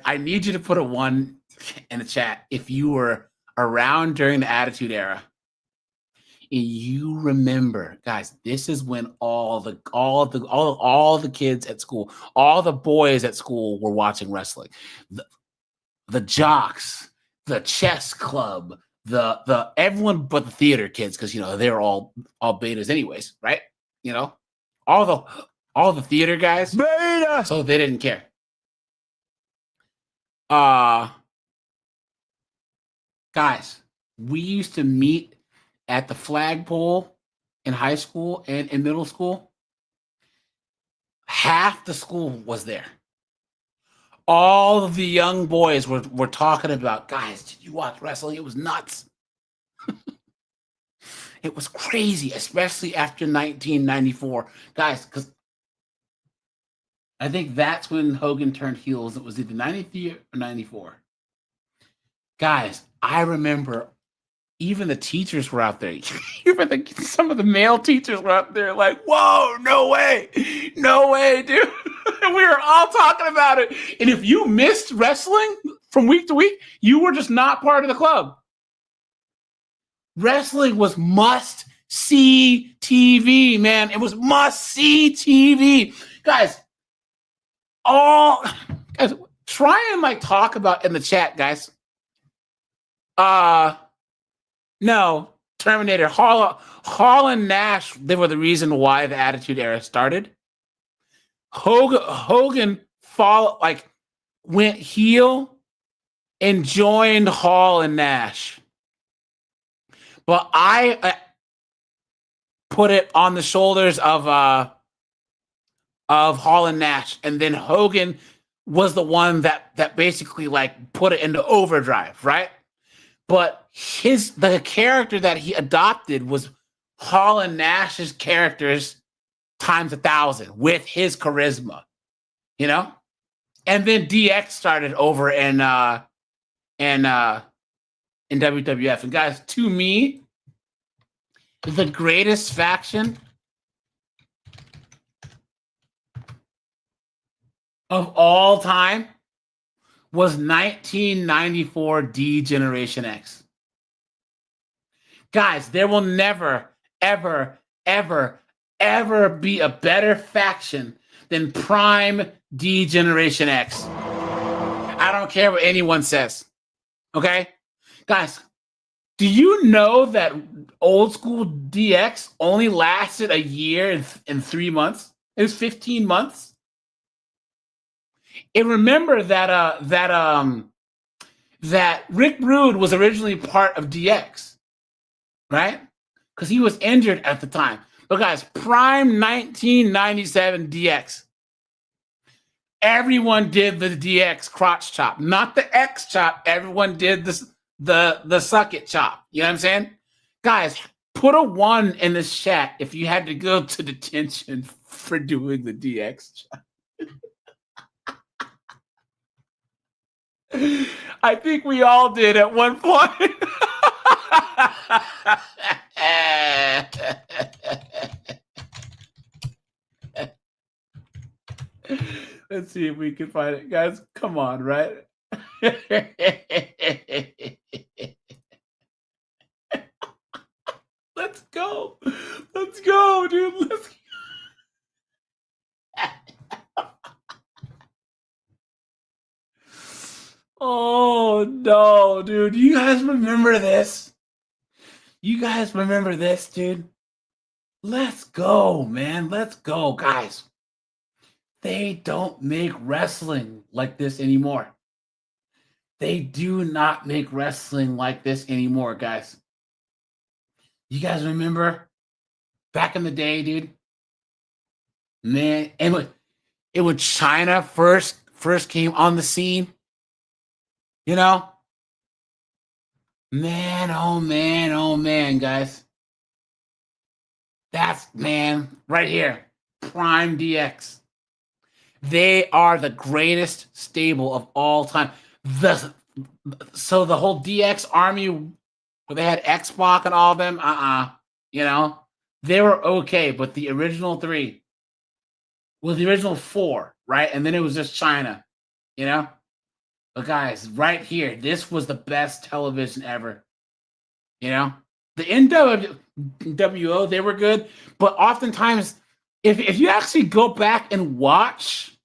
I need you to put a 1 in the chat if you were around during the Attitude Era. And you remember, guys, this is when all the kids at school, all the boys at school were watching wrestling. The jocks, the chess club, the everyone but the theater kids, because they're all betas anyways, right? All the theater guys, beta, so they didn't care. Guys, we used to meet at the flagpole in high school and in middle school. Half the school was there. All of the young boys were talking about, guys, did you watch wrestling? It was nuts. It was crazy, especially after 1994. Guys, because I think that's when Hogan turned heels. It was either 93 or 94. Guys, I remember even the teachers were out there. Even some of the male teachers were out there like, whoa, no way, dude. And we were all talking about it. And if you missed wrestling from week to week, you were just not part of the club. Wrestling was must-see TV, man. It was must-see TV. Guys, try and talk about in the chat, guys. No, Terminator, Hall and Nash, they were the reason why the Attitude Era started. Hogan went heel and joined Hall and Nash. But I put it on the shoulders of Hall and Nash, and then Hogan was the one that basically put it into overdrive, right? But the character that he adopted was Hall and Nash's characters times 1,000 with his charisma, And then DX started over in WWF. And guys, to me, the greatest faction of all time was 1994 D Generation X. Guys, there will never, ever, ever, ever be a better faction than Prime D Generation X. I don't care what anyone says. Okay? Guys, do you know that old school DX only lasted a year and 3 months? It was 15 months. And remember that Rick Rude was originally part of DX, right? Because he was injured at the time. But guys, Prime 1997 DX. Everyone did the DX crotch chop, not the X chop. Everyone did the suck it chop. You know what I'm saying? Guys, put a 1 in this chat if you had to go to detention for doing the DX chop. I think we all did at one point. Let's see if we can find it. Guys, come on, right? Let's go. Let's go, dude. Let's go. Oh, no, dude. You guys remember this? You guys remember this, dude? Let's go, man. Let's go, guys. They don't make wrestling like this anymore. They do not make wrestling like this anymore, guys. You guys remember back in the day, dude? Man, and when China first came on the scene, you know? Man, oh man, guys. That's, man, right here. Prime DX. They are the greatest stable of all time. So the whole DX army, where they had X-Pac and all of them, you know, they were okay, but the original three, well, the original four, right? And then it was just China, you know? But guys, right here, this was the best television ever. You know? The NWO, they were good, but oftentimes, if you actually go back and watch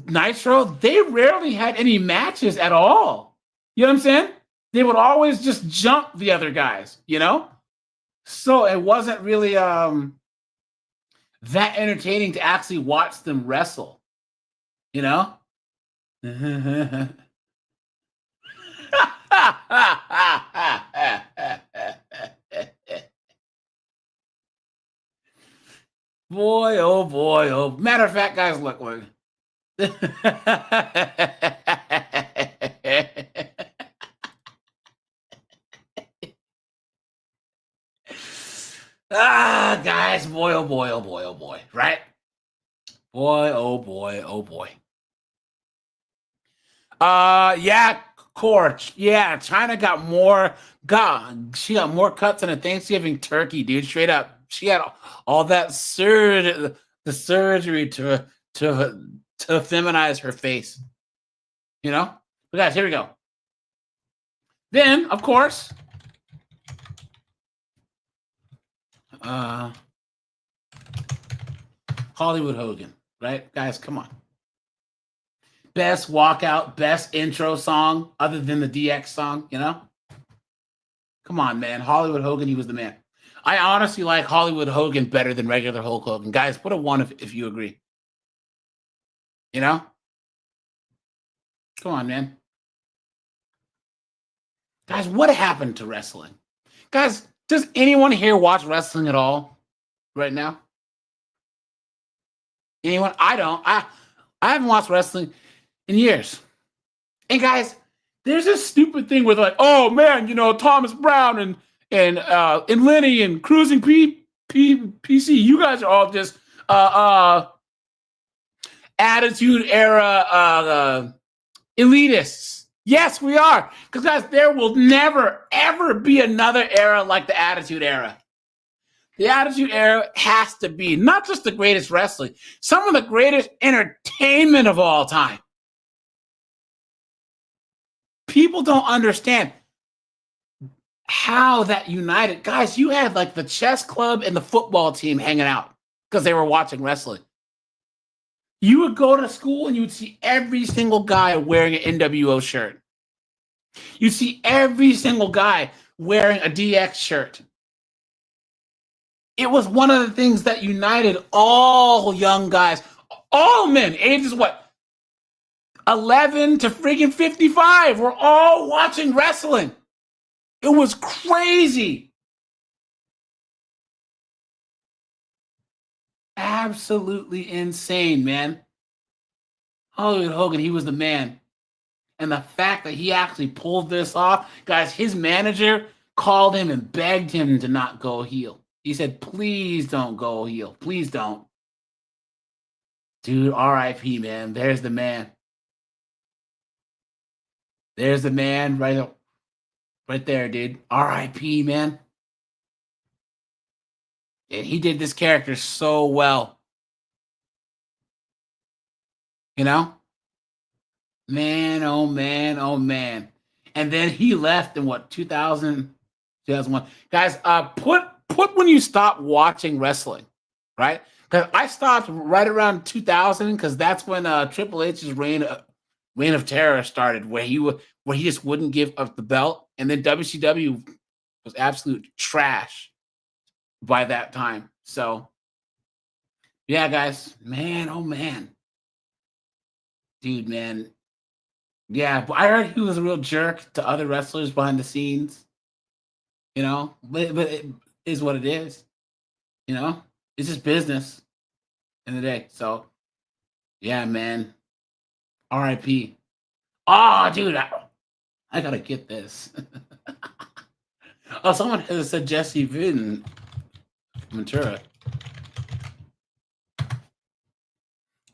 Nitro, they rarely had any matches at all. You know what I'm saying? They would always just jump the other guys, you know? So it wasn't really that entertaining to actually watch them wrestle, you know? Boy, oh boy, oh. Matter of fact, guys, look. Guys, boy, oh boy, oh boy, oh boy, right? Boy, oh boy, oh boy. Yeah, Corch. Yeah, China got more. She got more cuts than a Thanksgiving turkey, dude. Straight up, she had all that the surgery to feminize her face. You know, but guys, here we go. Then, of course, Hollywood Hogan, right? Guys, come on. Best walkout, best intro song other than the DX song, you know? Come on, man. Hollywood Hogan, he was the man. I honestly like Hollywood Hogan better than regular Hulk Hogan. Guys, put a 1 if you agree. You know? Come on, man. Guys, what happened to wrestling? Guys, does anyone here watch wrestling at all right now? Anyone? I don't. I haven't watched wrestling in years. And guys, there's this stupid thing with like, oh man, you know, Thomas Brown and Lenny and Cruising PC. You guys are all just Attitude Era elitists. Yes, we are. Because guys, there will never ever be another era like the Attitude Era. The Attitude Era has to be not just the greatest wrestling, some of the greatest entertainment of all time. People don't understand how that united. Guys, you had like the chess club and the football team hanging out because they were watching wrestling. You would go to school and you would see every single guy wearing an NWO shirt. You'd see every single guy wearing a DX shirt. It was one of the things that united all young guys, all men, ages what? 11 to freaking 55. We're all watching wrestling. It was crazy. Absolutely insane, man. Hollywood Hogan, he was the man. And the fact that he actually pulled this off, guys, his manager called him and begged him to not go heel. He said, please don't go heel. Please don't. Dude, R.I.P, man. There's the man. There's the man right there, dude. R.I.P, man. And he did this character so well. You know? Man, oh man, oh man. And then he left in what, 2001. Guys, put when you stop watching wrestling, right? Because I stopped right around 2000 because that's when Triple H's reign of terror started, where he just wouldn't give up the belt, and then WCW was absolute trash by that time. So, yeah, guys, man, oh man, dude, man, yeah. But I heard he was a real jerk to other wrestlers behind the scenes. you know, but it is what it is, you know. It's just business in the day. So, yeah, man. R.I.P. Oh, dude, I gotta get this. Oh, someone has said Jesse Ventura.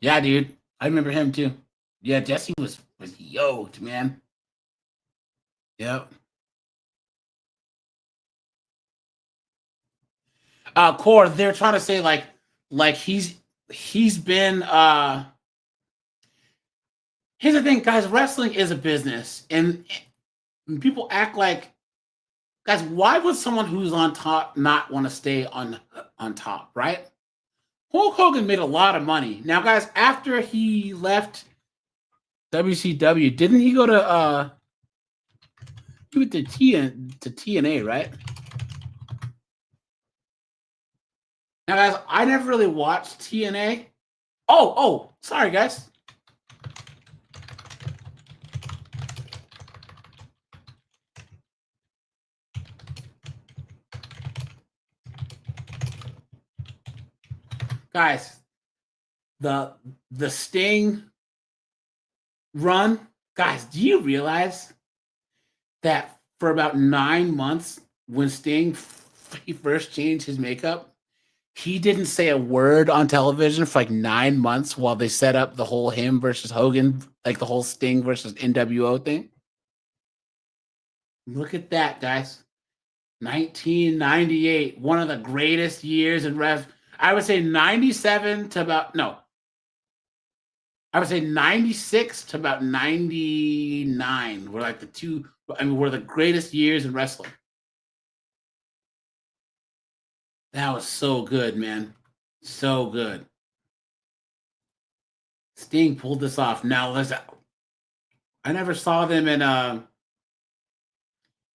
Yeah, dude, I remember him too. Yeah, Jesse was yoked, man. Yep. Core, they're trying to say like he's been here's the thing, guys, wrestling is a business, and people act like, guys, why would someone who's on top not want to stay on top, right? Hulk Hogan made a lot of money. Now, guys, after he left WCW, didn't he go to he went to TNA, right? Now, guys, I never really watched TNA. Oh, sorry, guys. Guys, the Sting run, guys, do you realize that for about 9 months, when Sting first changed his makeup, he didn't say a word on television for like 9 months while they set up the whole him versus Hogan, like the whole Sting versus NWO thing? Look at that, guys. 1998, one of the greatest years in rev. I would say 97 to about, no. I would say 96 to about 99 were like the two, I mean, were the greatest years in wrestling. That was so good, man. So good. Sting pulled this off. Now, listen, I never saw them in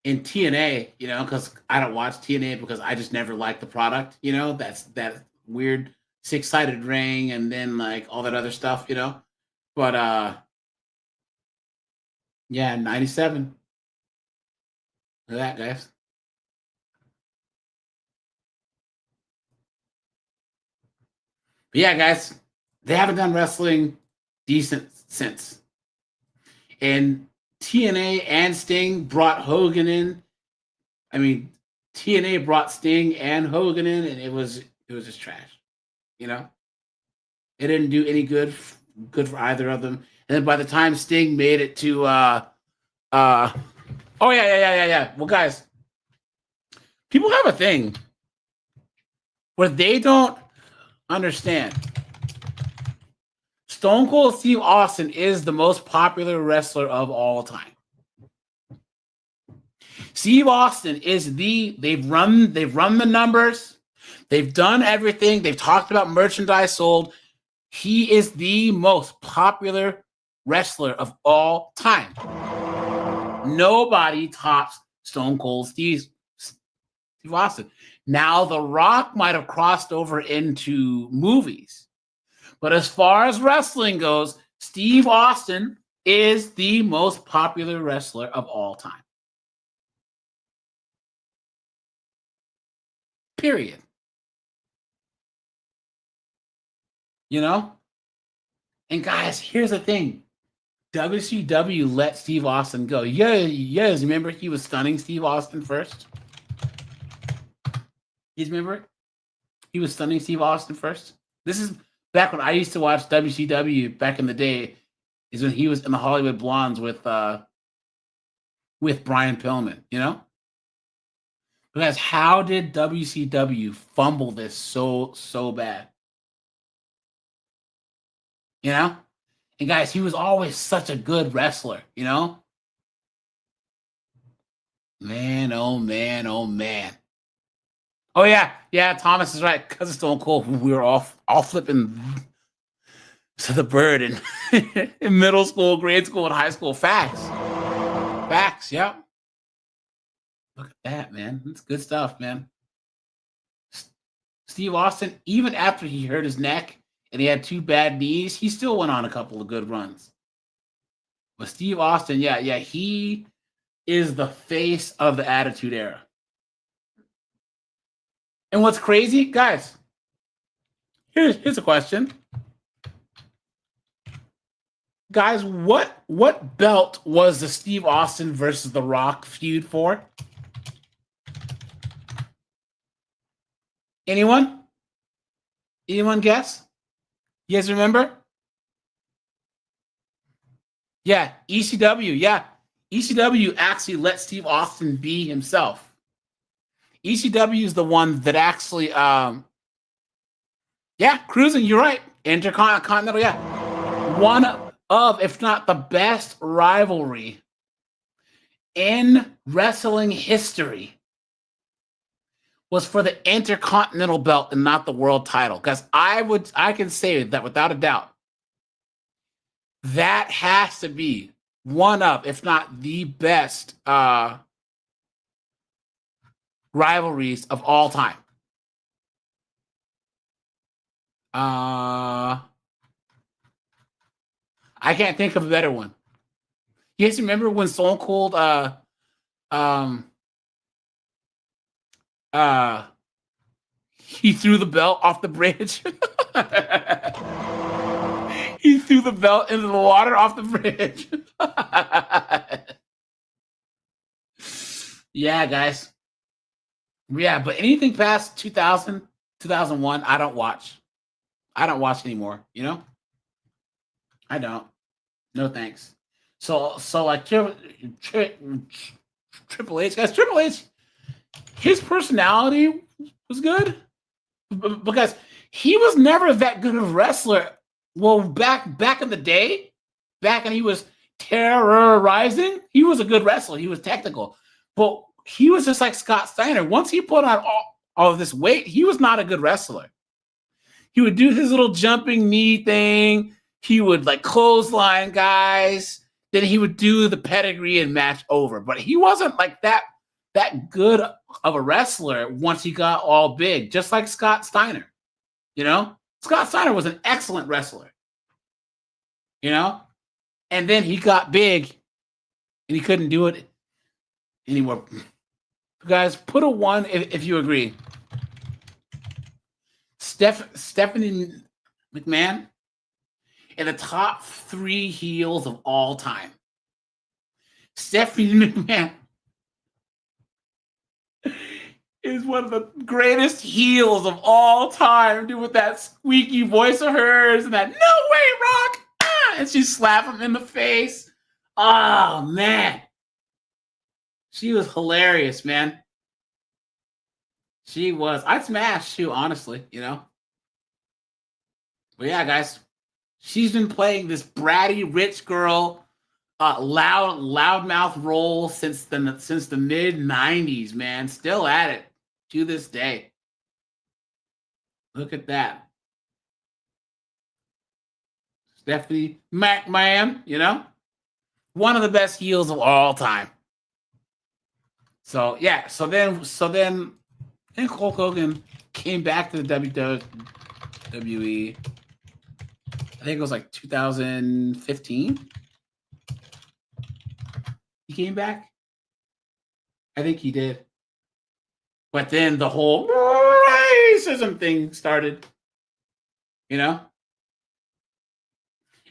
TNA, you know, because I don't watch TNA because I just never liked the product, you know. That's that weird 6-sided ring and then like all that other stuff, you know. But yeah, 97. Look at that, guys. But yeah, guys, they haven't done wrestling decent since. And TNA and Sting brought Hogan in. I mean, TNA brought Sting and Hogan in, and it was just trash. You know, it didn't do any good for either of them. And then by the time Sting made it to oh yeah. Well, guys, people have a thing where they don't understand. Stone Cold Steve Austin is the most popular wrestler of all time. Steve Austin is they've run the numbers. They've done everything. They've talked about merchandise sold. He is the most popular wrestler of all time. Nobody tops Stone Cold Steve Austin. Now, The Rock might have crossed over into movies. But as far as wrestling goes, Steve Austin is the most popular wrestler of all time. Period. You know? And guys, here's the thing. WCW let Steve Austin go. Yes, remember he was stunning Steve Austin first? You remember it? He was stunning Steve Austin first? This is back when I used to watch WCW back in the day, is when he was in the Hollywood Blondes with Brian Pillman, you know? Because how did WCW fumble this so bad? You know? And guys, he was always such a good wrestler, you know? Man, oh man, oh man. Oh yeah, Thomas is right. Because of Stone Cold, we were all flipping to the bird in middle school, grade school, and high school. Facts, yeah. Look at that, man. That's good stuff, man. Steve Austin, even after he hurt his neck and he had 2 bad knees, he still went on a couple of good runs. But Steve Austin, yeah, he is the face of the Attitude Era. And what's crazy, guys? Here's a question. Guys, what belt was the Steve Austin versus The Rock feud for? Anyone? Anyone guess? You guys remember? Yeah, ECW. Yeah, ECW actually let Steve Austin be himself. ECW is the one that actually, yeah, cruising. You're right. Intercontinental. Yeah, one of, if not the best rivalry in wrestling history was for the Intercontinental belt and not the world title. Because I can say that without a doubt. That has to be one of, if not the best rivalries of all time. I can't think of a better one. You guys remember when Stone Cold he threw the belt off the bridge? He threw the belt into the water off the bridge. Yeah, guys. Yeah, but anything past 2000, 2001, I don't watch. I don't watch anymore, you know? I don't. No thanks. So like Triple H, guys, Triple H, his personality was good because he was never that good of a wrestler. Well, back in the day, back when he was terrorizing, he was a good wrestler. He was technical. But he was just like Scott Steiner. Once he put on all of this weight, he was not a good wrestler. He would do his little jumping knee thing. He would like clothesline guys. Then he would do the pedigree and match over. But he wasn't like that good of a wrestler once he got all big, just like Scott Steiner. You know? Scott Steiner was an excellent wrestler. You know? And then he got big and he couldn't do it anymore. Guys, put a 1 if you agree. Stephanie McMahon in the top 3 heels of all time. Stephanie McMahon is one of the greatest heels of all time, dude, with that squeaky voice of hers and that "no way, Rock!" And she slapped him in the face. Oh, man. She was hilarious, man. She was. I'd smash too, honestly, you know. But yeah, guys, she's been playing this bratty rich girl, loudmouth role since the mid '90s, man. Still at it to this day. Look at that, Stephanie McMahon. You know, one of the best heels of all time. So yeah, so then I think Hulk Hogan came back to the WWE. I think it was like 2015. He came back. I think he did. But then the whole racism thing started, you know?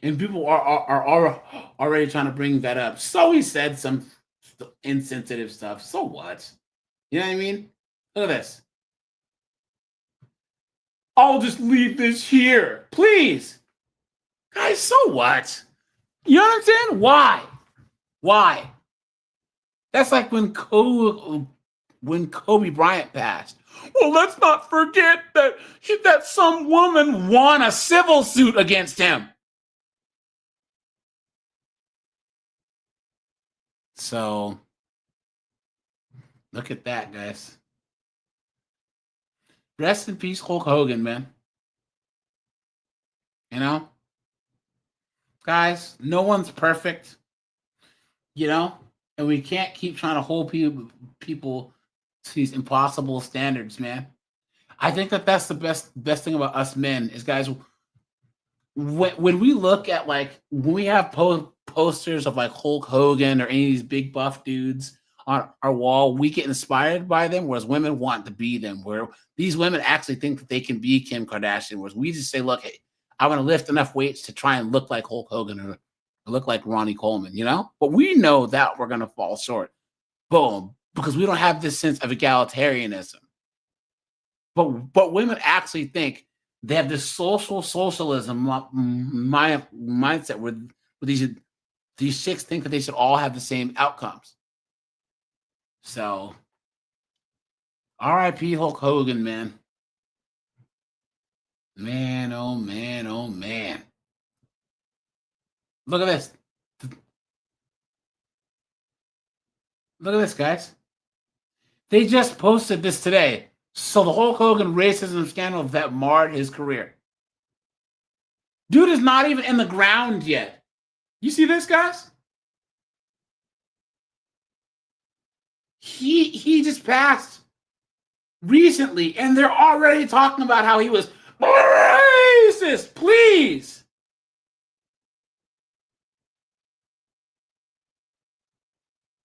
And people are already trying to bring that up. So he said some insensitive stuff. So what? You know what I mean? Look at this. I'll just leave this here. Please. Guys, so what? You understand? Why? Why? That's like when Kobe Bryant passed. Well, let's not forget that some woman won a civil suit against him. So, look at that, guys. Rest in peace, Hulk Hogan, man. You know? Guys, no one's perfect. You know? And we can't keep trying to hold people to these impossible standards, man. I think that's the best thing about us men is, guys, when we look at, like, when we have posters of, like, Hulk Hogan or any of these big buff dudes on our wall, we get inspired by them, whereas women want to be them. Where these women actually think that they can be Kim Kardashian, whereas we just say, look, hey, I want to lift enough weights to try and look like Hulk Hogan or look like Ronnie Coleman, you know? But we know that we're going to fall short. Boom. Because we don't have this sense of egalitarianism. But women actually think they have this socialism mindset where these chicks think that they should all have the same outcomes. So, R.I.P. Hulk Hogan, man. Man, oh man, oh man. Look at this. Look at this, guys. They just posted this today. So the Hulk Hogan racism scandal that marred his career. Dude is not even in the ground yet. You see this, guys? He just passed recently, and they're already talking about how he was racist. Please.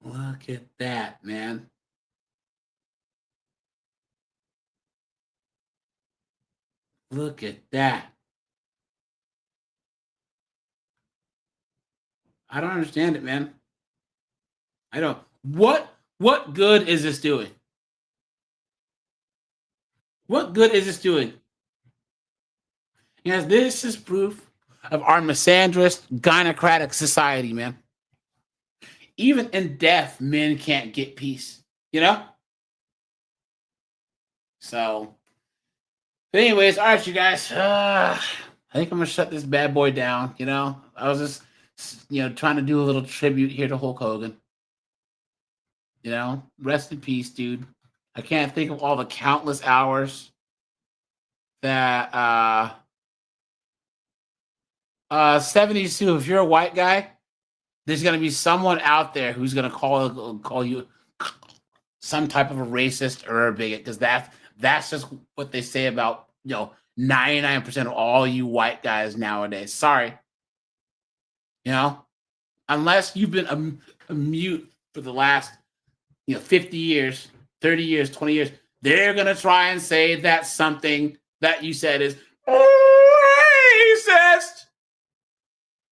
Look at that, man. Look at that. I don't understand it, man. I don't. What good is this doing? What good is this doing? Yes, this is proof of our misandrist, gynocratic society, man. Even in death, men can't get peace, you know? So, but anyways, all right, you guys. I think I'm going to shut this bad boy down, you know? I was just, trying to do a little tribute here to Hulk Hogan. You know, rest in peace, dude. I can't think of all the countless hours that 72, if you're a white guy, there's going to be someone out there who's going to call you some type of a racist or a bigot, because that's just what they say about 99% of all you white guys nowadays. Sorry, unless you've been a mute for the last 50 years, 30 years, 20 years, they're going to try and say that something that you said is racist,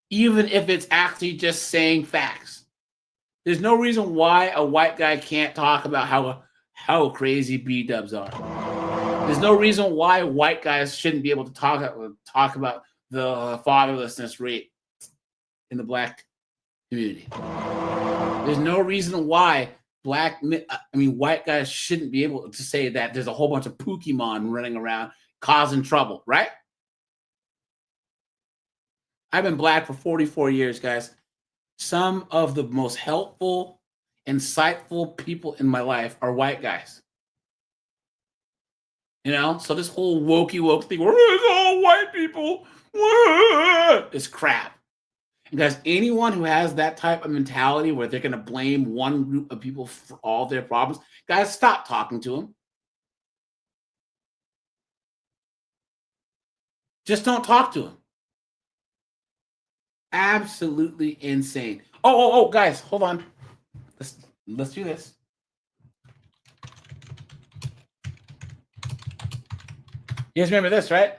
even if it's actually just saying facts. There's no reason why a white guy can't talk about how crazy B-dubs are. There's no reason why white guys shouldn't be able to talk about the fatherlessness rate in the black community. There's no reason why white guys shouldn't be able to say that there's a whole bunch of Pokemon running around causing trouble, right? I've been black for 44 years, guys. Some of the most helpful, insightful people in my life are white guys. So this whole woke thing, where it's all white people, is crap. And guys, anyone who has that type of mentality where they're going to blame one group of people for all their problems, guys, stop talking to them. Just don't talk to them. Absolutely insane. Oh, guys, hold on. Let's do this. You guys remember this, right?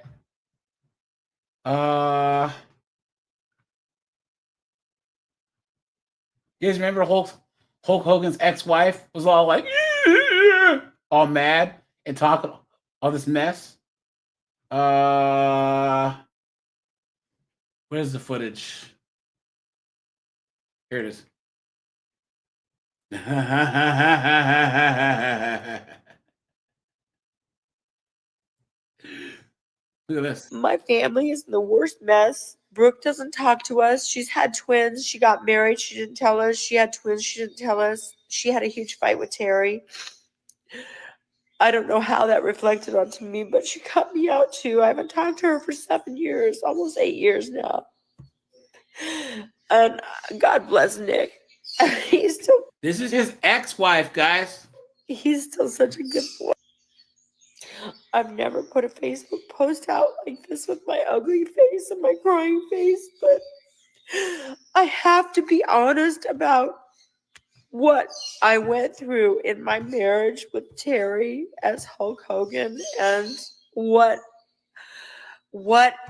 You guys remember Hulk Hogan's ex-wife was all like, all mad and talking all this mess? Where's the footage? Here it is. Look at this. My family is in the worst mess. Brooke doesn't talk to us. She's had twins. She got married. She didn't tell us. She had twins. She didn't tell us. She had a huge fight with Terry. I don't know how that reflected onto me, but she cut me out too. I haven't talked to her for 7 years, almost 8 years now. And God bless Nick. He's still. This is his ex-wife, guys. He's still such a good boy. I've never put a Facebook post out like this with my ugly face and my crying face, but I have to be honest about what I went through in my marriage with Terry as Hulk Hogan and what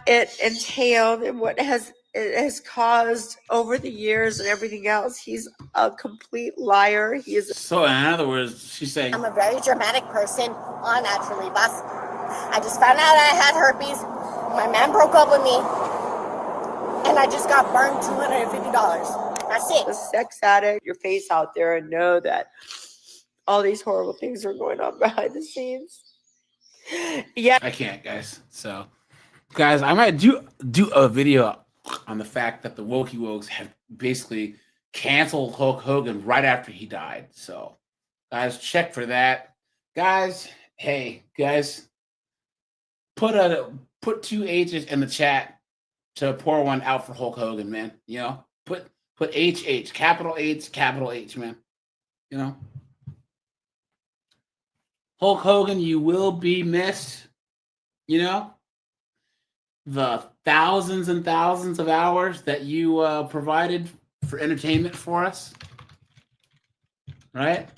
it entailed and what it has caused over the years and everything else. He's a complete liar. He is. So in other words, she's saying, I'm a very dramatic person, all naturally, boss. I just found out I had herpes. My man broke up with me, and I just got burned $250. That's it. A sex addict, your face out there, and know that all these horrible things are going on behind the scenes. Yeah, I can't, guys. So, guys, I might do a video on the fact that the Wokey Wokes have basically canceled Hulk Hogan right after he died. So, guys, check for that. Guys, hey, guys, put 2 H's in the chat to pour one out for Hulk Hogan, man. You know, put HH, capital H, man. You know, Hulk Hogan, you will be missed. You know, the thousands and thousands of hours that you provided for entertainment for us, right?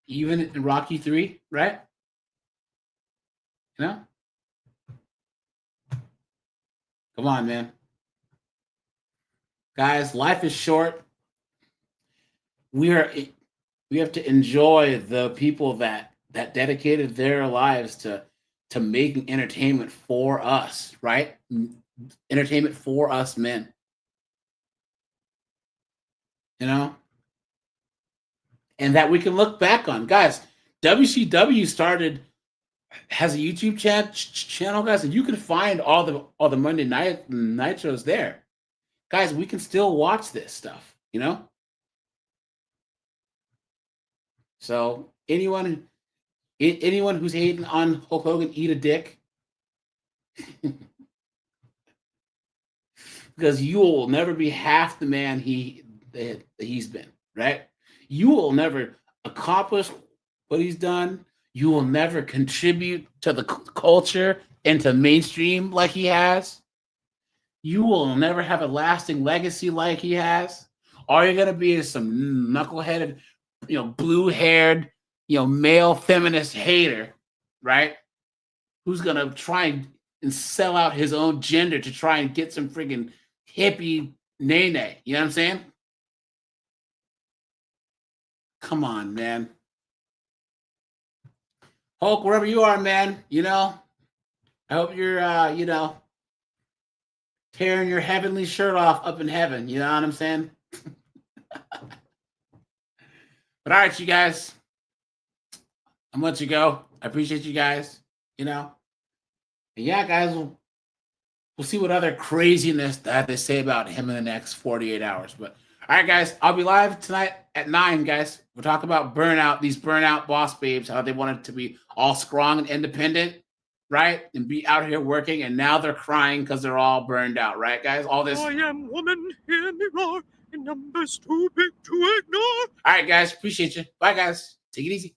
Even in Rocky 3, right? You know? Come on, man. Guys, life is short. We have to enjoy the people that dedicated their lives to making entertainment for us, right? Entertainment for us men. You know? And that we can look back on. Guys, WCW has a YouTube channel, guys, and you can find all the Monday night shows there. Guys, we can still watch this stuff, you know? So anyone who's hating on Hulk Hogan, eat a dick. Because you will never be half the man he's been, right? You will never accomplish what he's done. You will never contribute to the culture and to mainstream like he has. You will never have a lasting legacy like he has. All you're gonna be is some knuckleheaded, blue-haired, male feminist hater, right? Who's gonna try and sell out his own gender to try and get some friggin' hippie nay. You know what I'm saying? Come on, man. Hulk, wherever you are, man, I hope you're, tearing your heavenly shirt off up in heaven. You know what I'm saying? But all right, you guys, I'm gonna let you go. I appreciate you guys, And yeah, guys, we'll see what other craziness that they say about him in the next 48 hours. But all right, guys, I'll be live tonight at 9, guys. We'll talk about burnout, these burnout boss babes, how they wanted to be all strong and independent, right? And be out here working, and now they're crying because they're all burned out, right, guys? All this. I am woman, hear me roar, in numbers too big to ignore. All right, guys, appreciate you. Bye, guys. Take it easy.